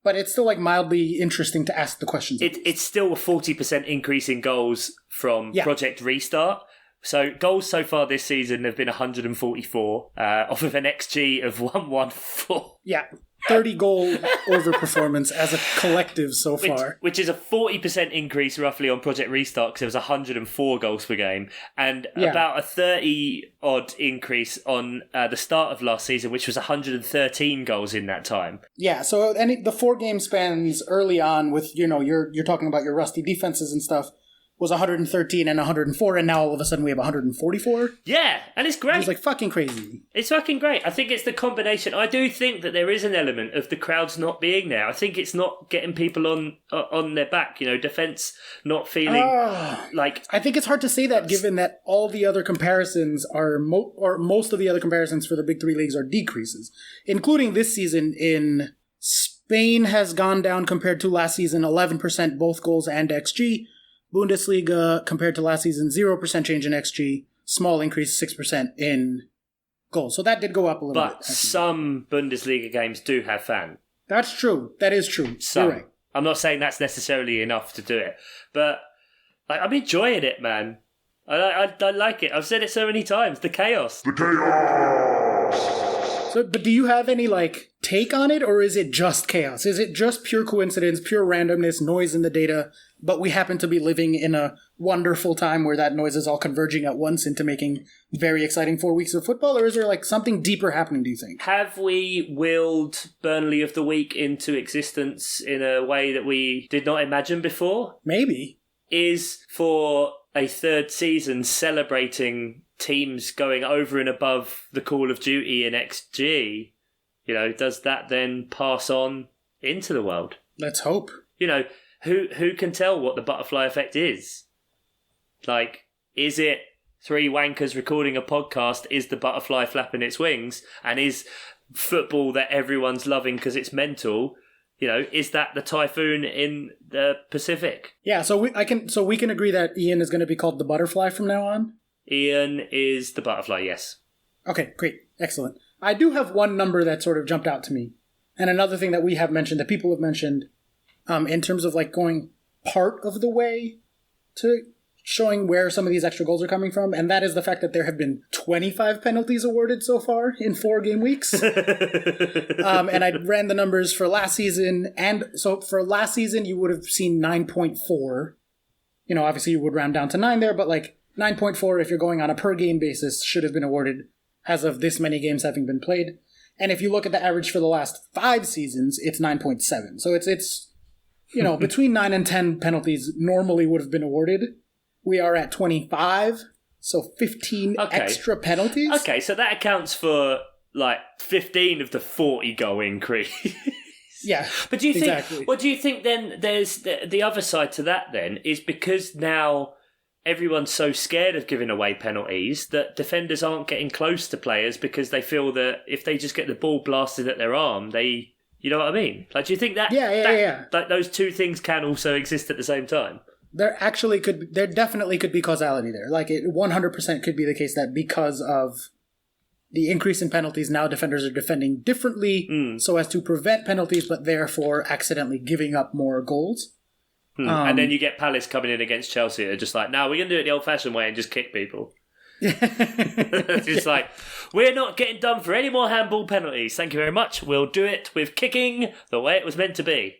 But it's still like mildly interesting to ask the questions. It's still a 40% increase in goals from Project Restart. So goals so far this season have been 144 off of an XG of 114. Yeah, 30 goal overperformance as a collective so far. Which is a 40% increase roughly on Project Restart, because there was 104 goals per game, and about a 30-odd increase on the start of last season, which was 113 goals in that time. Yeah, so the 4-game spans early on with, you're talking about your rusty defenses and stuff, was 113 and 104, and now all of a sudden we have 144. Yeah, and it's great. It's like fucking crazy. It's fucking great. I think it's the combination. I do think that there is an element of the crowds not being there. I think it's not getting people on their back, defence not feeling like... I think it's hard to say that given that all the other comparisons are, or most of the other comparisons for the big 3 leagues are decreases, including this season in Spain has gone down compared to last season, 11% both goals and XG. Bundesliga, compared to last season, 0% change in XG, small increase, 6% in goals. So that did go up a little bit. But some Bundesliga games do have fans. That's true. That is true. Some. You're right. I'm not saying that's necessarily enough to do it, but I'm enjoying it, man. I like it. I've said it so many times. The chaos. The chaos! So, but do you have any, take on it, or is it just chaos? Is it just pure coincidence, pure randomness, noise in the data, but we happen to be living in a wonderful time where that noise is all converging at once into making very exciting 4 weeks of football, or is there, something deeper happening, do you think? Have we willed Burnley of the Week into existence in a way that we did not imagine before? Maybe. Is for a 3rd season celebrating teams going over and above the Call of Duty in XG, does that then pass on into the world? Let's hope. Who can tell what the butterfly effect is? Is it 3 wankers recording a podcast? Is the butterfly flapping its wings? And is football that everyone's loving because it's mental, is that the typhoon in the Pacific? Yeah, so we can agree that Ian is going to be called the butterfly from now on? Ian is the butterfly, yes. Okay, great. Excellent. I do have one number that sort of jumped out to me. And another thing that we have mentioned, that people have mentioned, in terms of going part of the way to showing where some of these extra goals are coming from, and that is the fact that there have been 25 penalties awarded so far in 4 game weeks. And I ran the numbers for last season, and so for last season you would have seen 9.4. Obviously you would round down to 9 there, but 9.4 if you're going on a per game basis should have been awarded as of this many games having been played. And if you look at the average for the last 5 seasons, it's 9.7. So it's between 9 and 10 penalties normally would have been awarded. We are at 25. So 15 Okay. extra penalties? Okay, so that accounts for like 15 of the 40 goal increase. Yeah. But do you think? exactly. What do you think? Then there's the other side to that. Then is because now everyone's so scared of giving away penalties that defenders aren't getting close to players because they feel that if they just get the ball blasted at their arm, they, you know what I mean? Like, do you think that? Yeah. Like those two things can also exist at the same time. There definitely could be causality there. Like, it 100% could be the case that because of the increase in penalties, now defenders are defending differently so as to prevent penalties, but therefore accidentally giving up more goals. And then you get Palace coming in against Chelsea. They're just like, no, we're going to do it the old-fashioned way and just kick people. It's like, we're not getting done for any more handball penalties. Thank you very much. We'll do it with kicking the way it was meant to be.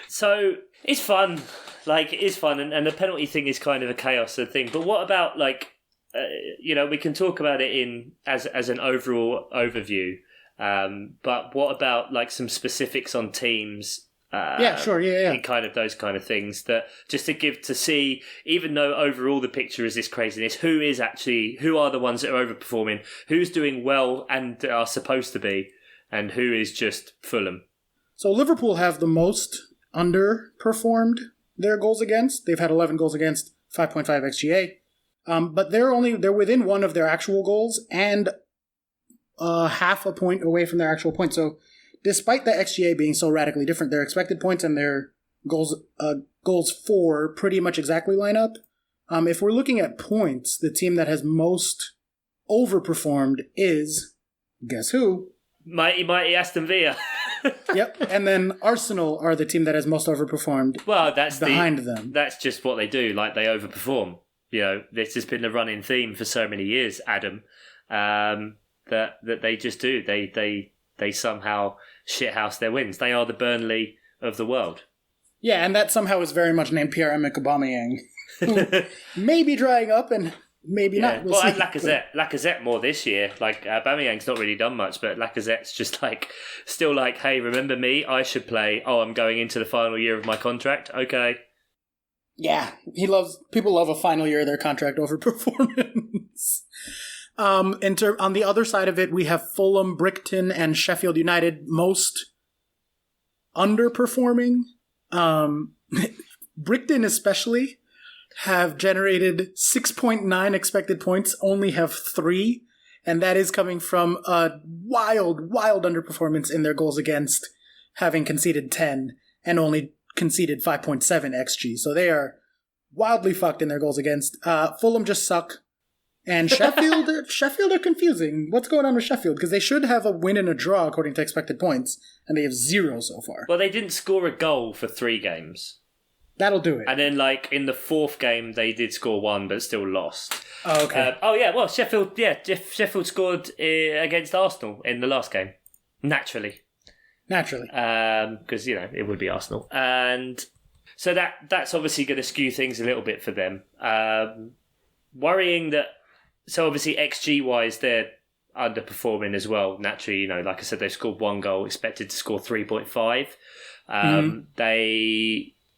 So it's fun. Like, it is fun. And the penalty thing is kind of a chaos thing. But what about, like, we can talk about it in as an overall overview. But what about, like, some specifics on teams? Sure. And kind of those kind of things that just to see, even though overall the picture is this craziness, who are the ones that are overperforming, who's doing well and are supposed to be, and who is just Fulham. So Liverpool have the most underperformed their goals against. They've had 11 goals against, 5.5 xGA. But they're within one of their actual goals and half a point away from their actual point. So despite the XGA being so radically different, their expected points and their goals for pretty much exactly line up. If we're looking at points, the team that has most overperformed is, guess who? Mighty Aston Villa. Yep, and then Arsenal are the team that has most overperformed. Well, that's behind them. That's just what they do. Like, they overperform. You know, this has been the running theme for so many years, Adam. That they just do. They somehow shithouse their wins. They are the Burnley of the world. Yeah, and that somehow is very much named Pierre-Emerick Aubameyang. Maybe drying up and maybe not. We'll see. And Lacazette more this year. Like, Aubameyang's not really done much, but Lacazette's just like, still like, hey, remember me? I should play. Oh, I'm going into the final year of my contract. Okay. Yeah, people love a final year of their contract over performance. On the other side of it, we have Fulham, Brighton, and Sheffield United most underperforming. Brighton especially have generated 6.9 expected points, only have 3, and that is coming from a wild underperformance in their goals against, having conceded 10 and only conceded 5.7 XG. So they are wildly fucked in their goals against. Fulham just suck. And Sheffield are confusing. What's going on with Sheffield? Because they should have a win and a draw according to expected points, and they have 0 so far. Well, they didn't score a goal for 3 games. That'll do it. And then, like, in the 4th game, they did score 1, but still lost. Oh, okay. Well, Sheffield scored against Arsenal in the last game. Naturally. Because, it would be Arsenal. And so that's obviously going to skew things a little bit for them. Worrying that... So obviously, XG-wise, they're underperforming as well. Naturally, like I said, they've scored 1 goal, expected to score 3.5.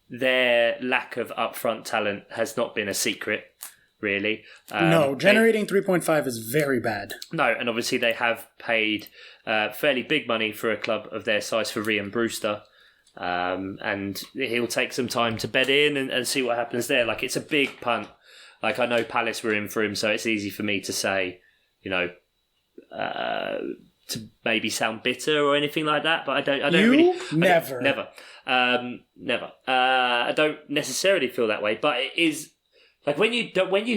Their lack of upfront talent has not been a secret, really. No, generating 3.5 is very bad. No, and obviously they have paid fairly big money for a club of their size for Ryan Brewster. And he'll take some time to bed in and see what happens there. Like, it's a big punt. Like, I know Palace were in for him, so it's easy for me to say, to maybe sound bitter or anything like that, but I don't really... Never. Never. I don't necessarily feel that way, but it is... Like, when you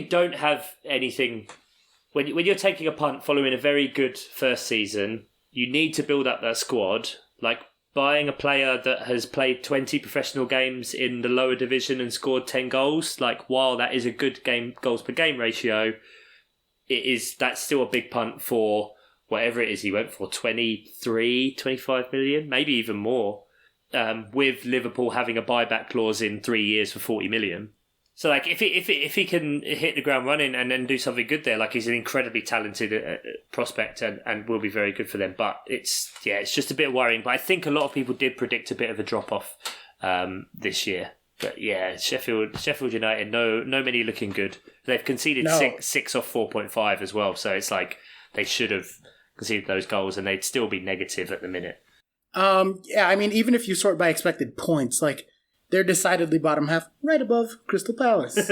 don't have anything... When you're taking a punt following a very good first season, you need to build up that squad. Like, buying a player that has played 20 professional games in the lower division and scored 10 goals, like, while that is a good goals per game ratio, that's still a big punt for whatever it is he went for, 23, 25 million, maybe even more, with Liverpool having a buyback clause in 3 years for 40 million. So, like, if he can hit the ground running and then do something good there, like, he's an incredibly talented prospect and will be very good for them. But it's just a bit worrying. But I think a lot of people did predict a bit of a drop off this year. But yeah, Sheffield United, no many looking good. They've conceded six off 4.5 as well, so it's like they should have conceded those goals and they'd still be negative at the minute. Yeah, I mean, even if you sort by expected points, like they're decidedly bottom half, right above Crystal Palace.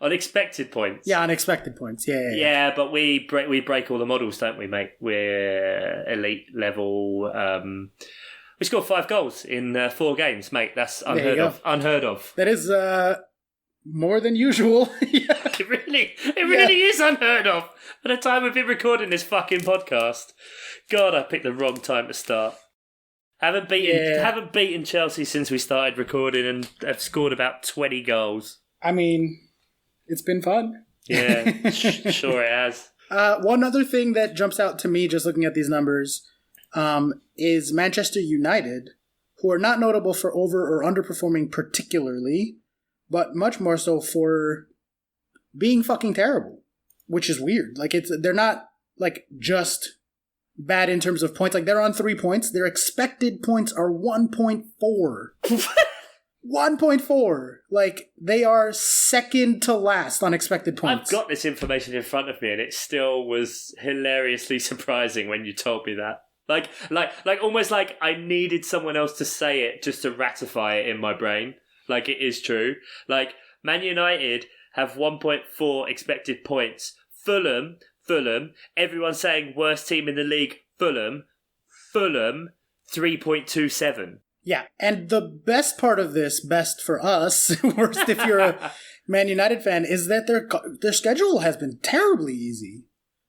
Unexpected points. Yeah, unexpected points. Yeah. Yeah, but we break all the models, don't we, mate? We're elite level. We scored 5 goals in 4 games, mate. That's unheard of. Unheard of. That is more than usual. Yeah. It really is unheard of. By the time we've been recording this fucking podcast, God, I picked the wrong time to start. Haven't beaten Chelsea since we started recording, and have scored about 20 goals. I mean, it's been fun. Yeah, sure it has. One other thing that jumps out to me just looking at these numbers is Manchester United, who are not notable for over or underperforming particularly, but much more so for being fucking terrible, which is weird. Like they're not like just bad in terms of points. Like they're on 3 points. Their expected points are 1.4. 1.4. Like they are second to last on expected points. I've got this information in front of me, and it still was hilariously surprising when you told me that. Like almost like I needed someone else to say it just to ratify it in my brain. Like it is true. Like Man United have 1.4 expected points. Fulham, everyone's saying worst team in the league, Fulham, 3.27. Yeah, and the best part of this, best for us, worst if you're a Man United fan, is that their schedule has been terribly easy.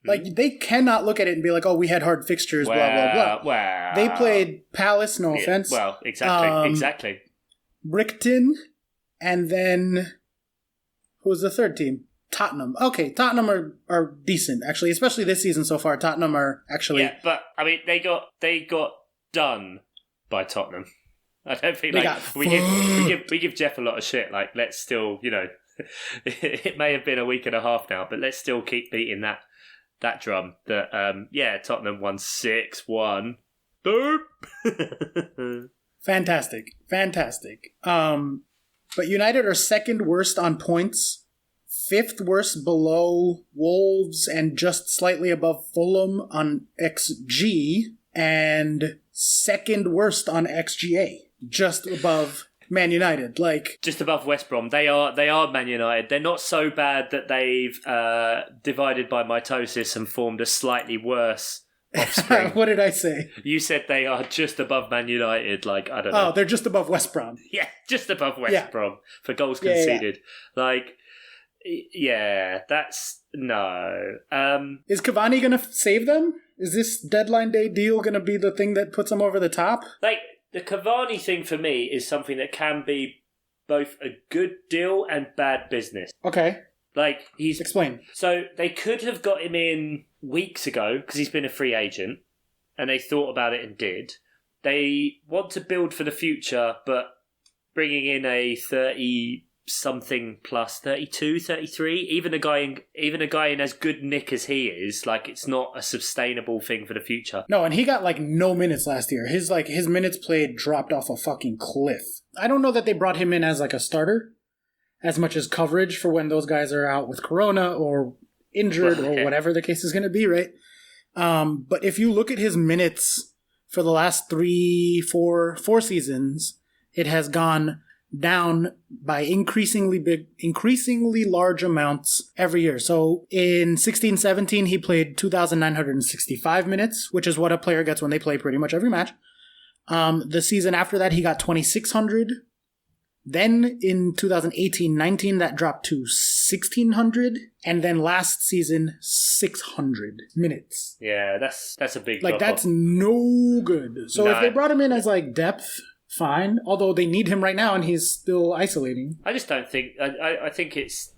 Like, they cannot look at it and be like, oh, we had hard fixtures, blah, blah, blah. Well, they played Palace, no offense. Well, exactly. Brighton, and then who was the third team? Tottenham. Okay, Tottenham are decent, actually, especially this season so far. Tottenham are actually... Yeah, but, I mean, they got done by Tottenham. I don't think, we give Jeff a lot of shit. Like, let's still, it may have been a week and a half now, but let's still keep beating that drum. That, Tottenham won 6-1. Boop! Fantastic. But United are second worst on points, 5th worst below Wolves, and just slightly above Fulham on XG, and second worst on XGA, just above Man United. Like just above West Brom. They are Man United. They're not so bad that they've divided by mitosis and formed a slightly worse offspring. What did I say? You said they are just above Man United. Like, I don't know. Oh, they're just above West Brom. Yeah, just above West Brom for goals conceded. Yeah. Like, yeah, that's no. Is Cavani going to save them? Is this deadline day deal going to be the thing that puts them over the top? Like, the Cavani thing for me is something that can be both a good deal and bad business. Okay. Like, Explain. So, they could have got him in weeks ago because he's been a free agent, and they thought about it and did. They want to build for the future, but bringing in a 30-something plus, 32, 33, even a guy in as good nick as he is, like, it's not a sustainable thing for the future. No, and he got, like, no minutes last year. His minutes played dropped off a fucking cliff. I don't know that they brought him in as, like, a starter, as much as coverage for when those guys are out with corona or injured or whatever the case is going to be, right? But if you look at his minutes for the last 4 seasons, it has gone down by increasingly large amounts every year. So in 16-17, he played 2,965 minutes, which is what a player gets when they play pretty much every match. The season after that, he got 2,600. Then in 2018-19, that dropped to 1,600. And then last season, 600 minutes. Yeah, that's a big like, that's no good. So if they brought him in as, like, depth, fine. Although they need him right now and he's still isolating. I just don't think... I think it's...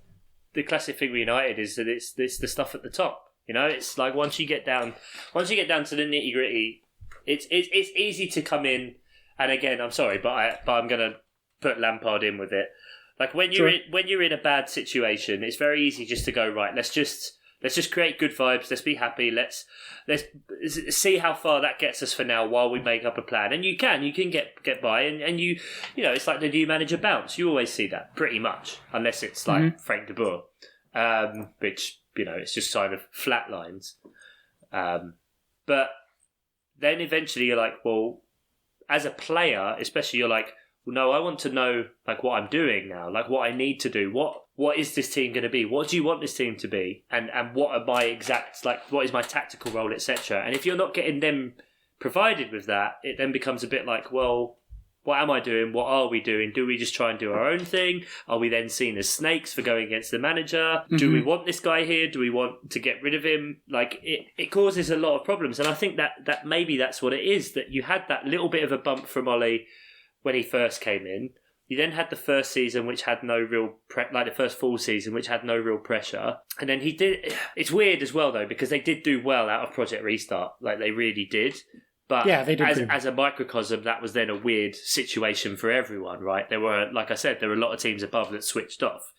The classic thing with United is that it's the stuff at the top. It's like once you get down to the nitty-gritty, it's easy to come in... And again, I'm sorry, but I'm going to put Lampard in with it. Like when you're in a bad situation, it's very easy just to go, right, let's just Let's just create good vibes. Let's be happy. Let's see how far that gets us for now while we make up a plan. And you can get by, and you know, it's like the new manager bounce. You always see that pretty much, unless it's like Frank de Boer, which, you know, it's just kind of flat lines. But then eventually you're like, well, as a player, especially, you're like, well, no, I want to know like what I'm doing now, like what I need to do. What is this team going to be? What do you want this team to be? And what are my exact, like, what is my tactical role, etc. And if you're not getting them provided with that, it then becomes a bit like, well, what am I doing? What are we doing? Do we just try and do our own thing? Are we then seen as snakes for going against the manager? Do we want this guy here? Do we want to get rid of him? Like, it causes a lot of problems. And I think that maybe that's what it is, that you had that little bit of a bump from Ollie when he first came in. You then had the first season, which had no real like the first full season, which had no real pressure. And then he did. It's weird as well, though, because they did do well out of Project Restart, like they really did. But yeah, they did as a microcosm, that was then a weird situation for everyone, right? There were, like I said, there were a lot of teams above that switched off,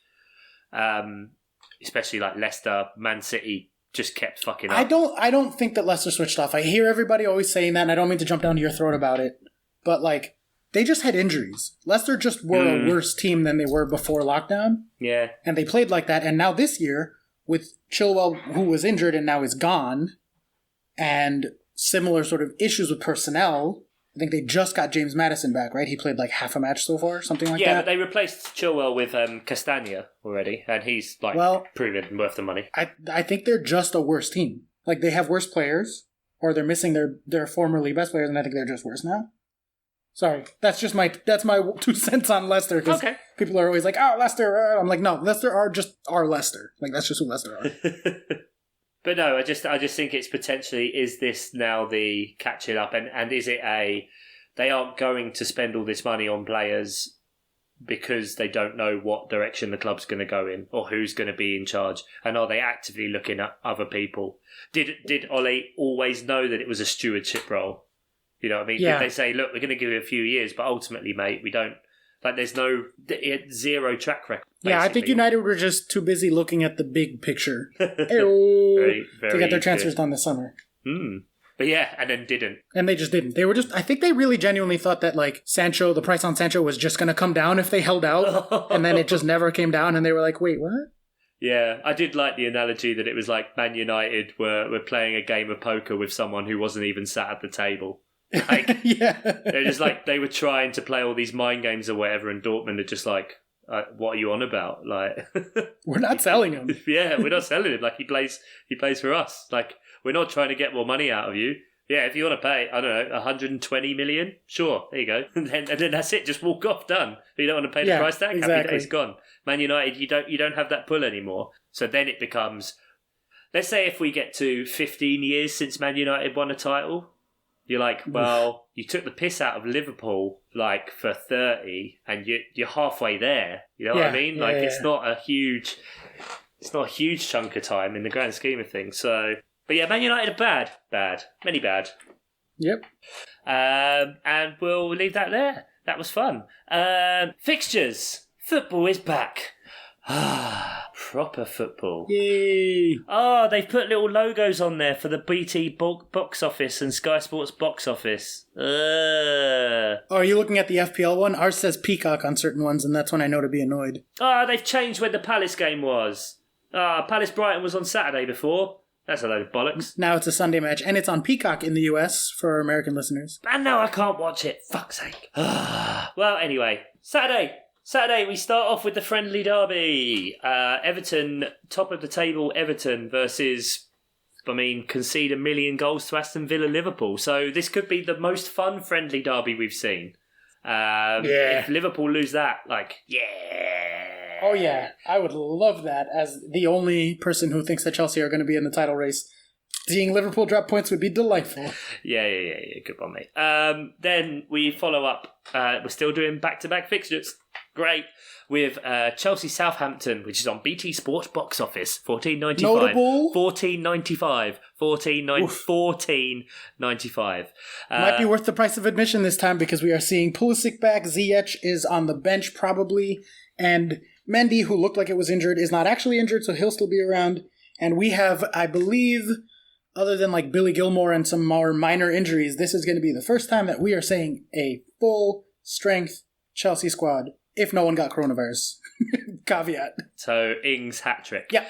especially like Leicester, Man City. Just kept fucking up. I don't think that Leicester switched off. I hear everybody always saying that, and I don't mean to jump down to your throat about it, but like, they just had injuries. Leicester just were a worse team than they were before lockdown. Yeah. And they played like that. And now this year, with Chilwell, who was injured and now is gone, and similar sort of issues with personnel, I think they just got James Maddison back, right? He played like half a match so far, something like that. Yeah, but they replaced Chilwell with Castagna already, and he's like proven worth the money. I think they're just a worse team. Like, they have worse players, or they're missing their formerly best players, and I think they're just worse now. Sorry, that's my 2 cents on Leicester, because people are always like, oh, Leicester. I'm like, no, Leicester are Leicester. Like, that's just who Leicester are. But no, I just think it's potentially, is this now the catching up, and is it they aren't going to spend all this money on players because they don't know what direction the club's going to go in or who's going to be in charge, and are they actively looking at other people? Did Ole always know that it was a stewardship role? You know what I mean? Yeah. Did they say, look, we're going to give you a few years, but ultimately, mate, we don't... Like, there's zero track record, basically. Yeah, I think United were just too busy looking at the big picture very to get their transfers done this summer. But yeah, and then didn't. And they just didn't. They were just... I think they really genuinely thought that, like, the price on Sancho was just going to come down if they held out, and then it just never came down, and they were like, wait, what? Yeah, I did like the analogy that it was like Man United were playing a game of poker with someone who wasn't even sat at the table. Like, yeah, they're just like, they were trying to play all these mind games or whatever, and Dortmund are just like, what are you on about? Like, we're not selling him. Yeah, we're not selling him. Like, he plays for us. Like, we're not trying to get more money out of you. Yeah, if you want to pay, I don't know, 120 million, sure, there you go. And then that's it. Just walk off, done. If you don't want to pay the price tag, exactly. Happy days, gone. Man United, you don't have that pull anymore. So then it becomes, let's say if we get to 15 years since Man United won a title. You're like, well, you took the piss out of Liverpool, like, for 30, and you're halfway there. You know what I mean? Like, it's not a huge chunk of time in the grand scheme of things. So, but yeah, Man United are bad, many bad. Yep. And we'll leave that there. That was fun. Fixtures. Football is back. Proper football. Yay! Oh, they've put little logos on there for the BT box office and Sky Sports box office. Oh, are you looking at the FPL one? Ours says Peacock on certain ones, and that's when I know to be annoyed. Oh, they've changed when the Palace game was. Palace Brighton was on Saturday before. That's a load of bollocks. Now it's a Sunday match, and it's on Peacock in the US for our American listeners. And now I can't watch it. Fuck's sake. Well, anyway, Saturday, we start off with the friendly derby. Everton, top of the table, Everton versus, concede 1 million goals to Aston Villa, Liverpool. So this could be the most fun friendly derby we've seen. If Liverpool lose that, Oh, yeah. I would love that as the only person who thinks that Chelsea are going to be in the title race. Seeing Liverpool drop points would be delightful. Yeah. Good one, mate. Then we follow up. We're still doing back-to-back fixtures. Great. With Chelsea Southampton, which is on BT Sports box office, $14.95. Notable. $14.95. $14.95. Might be worth the price of admission this time because we are seeing Pulisic back. Ziyech is on the bench probably, and Mendy, who looked like it was injured, is not actually injured, so he'll still be around. And we have, I believe, other than like Billy Gilmore and some more minor injuries, this is going to be the first time that we are saying a full-strength Chelsea squad, if no one got coronavirus. Caveat. So, Ings hat-trick. Yeah.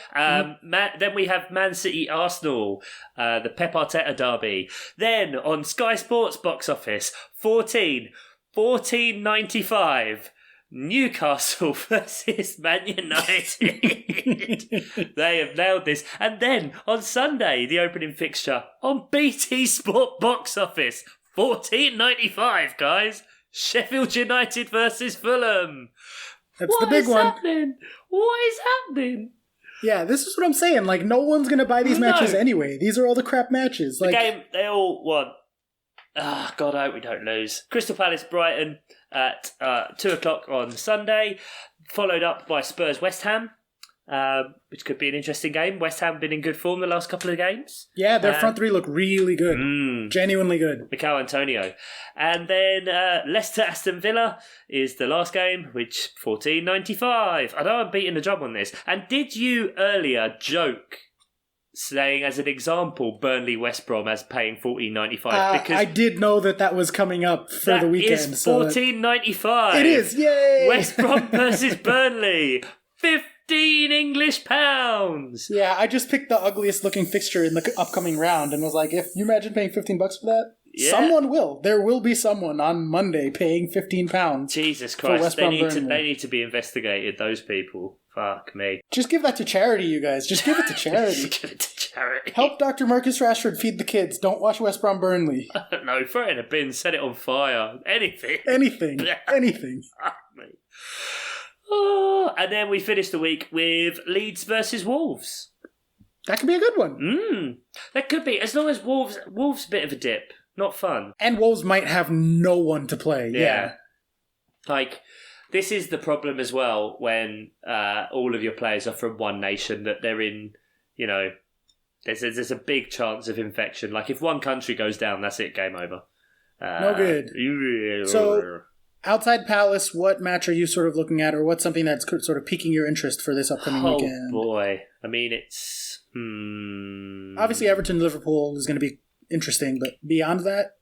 Then we have Man City Arsenal, the Pep Arteta derby. Then, on Sky Sports box office, 14.95. Newcastle versus Man United. They have nailed this. And then, on Sunday, the opening fixture on BT Sport box office, 14.95, guys. Sheffield United versus Fulham. That's the big one. Happening? What is happening? Yeah, this is what I'm saying. Like, no one's going to buy these matches anyway. These are all the crap matches. The like, game, they all won. God, I hope we don't lose. Crystal Palace Brighton at 2 o'clock on Sunday, followed up by Spurs West Ham, which could be an interesting game. West Ham have been in good form the last couple of games. Yeah, their front three look really good. Genuinely good. Mikel Antonio. And then Leicester Aston Villa is the last game, which 14.95. I know I'm beating the drum on this. And did you earlier joke saying as an example Burnley West Brom as paying 14.95? Because I did know that was coming up for the weekend. That is 14.95. It is, yay! West Brom versus Burnley. 15 English pounds. Yeah, I just picked the ugliest looking fixture in the upcoming round and was like, if you imagine paying $15 for that, someone will. There will be someone on Monday paying £15. Jesus Christ, they need to be investigated, those people. Fuck me. Just give that to charity, you guys. Just give it to charity. Give it to charity. Help Dr. Marcus Rashford feed the kids. Don't watch West Brom Burnley. I don't know, throw it in a bin, set it on fire. Anything. Anything. Anything. Fuck me. Oh, and then we finish the week with Leeds versus Wolves. That could be a good one. That could be, as long as Wolves a bit of a dip. Not fun. And Wolves might have no one to play. Yeah. Like, this is the problem as well when all of your players are from one nation, that they're in, you know, there's a big chance of infection. Like, if one country goes down, that's it, game over. No good. So, outside Palace, what match are you sort of looking at, or what's something that's sort of piquing your interest for this upcoming weekend? Oh, boy. I mean, it's... Obviously, Everton-Liverpool is going to be interesting, but beyond that?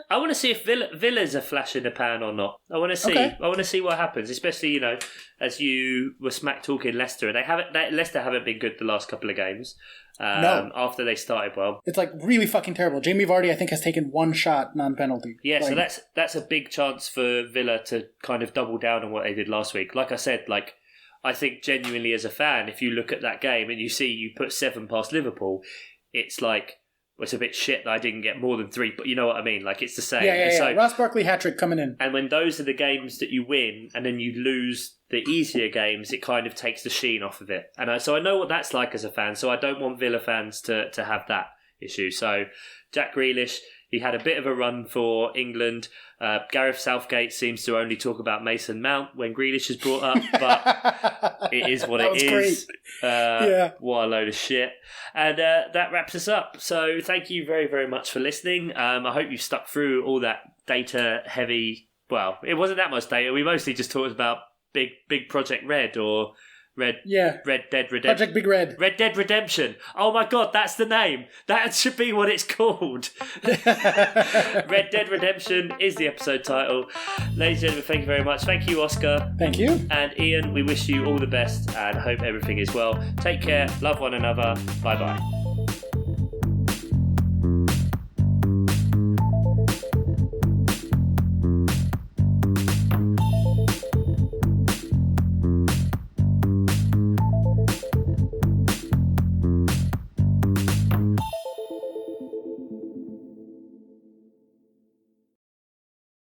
I want to see if Villa's a flash in the pan or not. I want to see. Okay. I want to see what happens, especially, you know, as you were smack talking Leicester, and Leicester haven't been good the last couple of games. No. After they started well. It's like really fucking terrible. Jamie Vardy, I think, has taken one shot non-penalty. Yeah, so that's a big chance for Villa to kind of double down on what they did last week. Like I said, like, I think genuinely as a fan, if you look at that game and you see you put 7 past Liverpool, it's like, well, it's a bit shit that I didn't get more than 3, but you know what I mean? Like, it's the same. Yeah. So, Ross Barkley hat-trick coming in. And when those are the games that you win and then you lose the easier games, it kind of takes the sheen off of it. And so I know what that's like as a fan, so I don't want Villa fans to have that issue. So Jack Grealish, he had a bit of a run for England. Gareth Southgate seems to only talk about Mason Mount when Grealish is brought up, but it is what it is. What a load of shit. And that wraps us up. So thank you very, very much for listening. I hope you stuck through all that data-heavy... Well, it wasn't that much data. We mostly just talked about Big Project Red or... Red Dead Redemption. Project Big Red. Red Dead Redemption. Oh my God, that's the name. That should be what it's called. Red Dead Redemption is the episode title. Ladies and gentlemen, thank you very much. Thank you, Oscar. Thank you. And Ian, we wish you all the best and hope everything is well. Take care. Love one another. Bye-bye.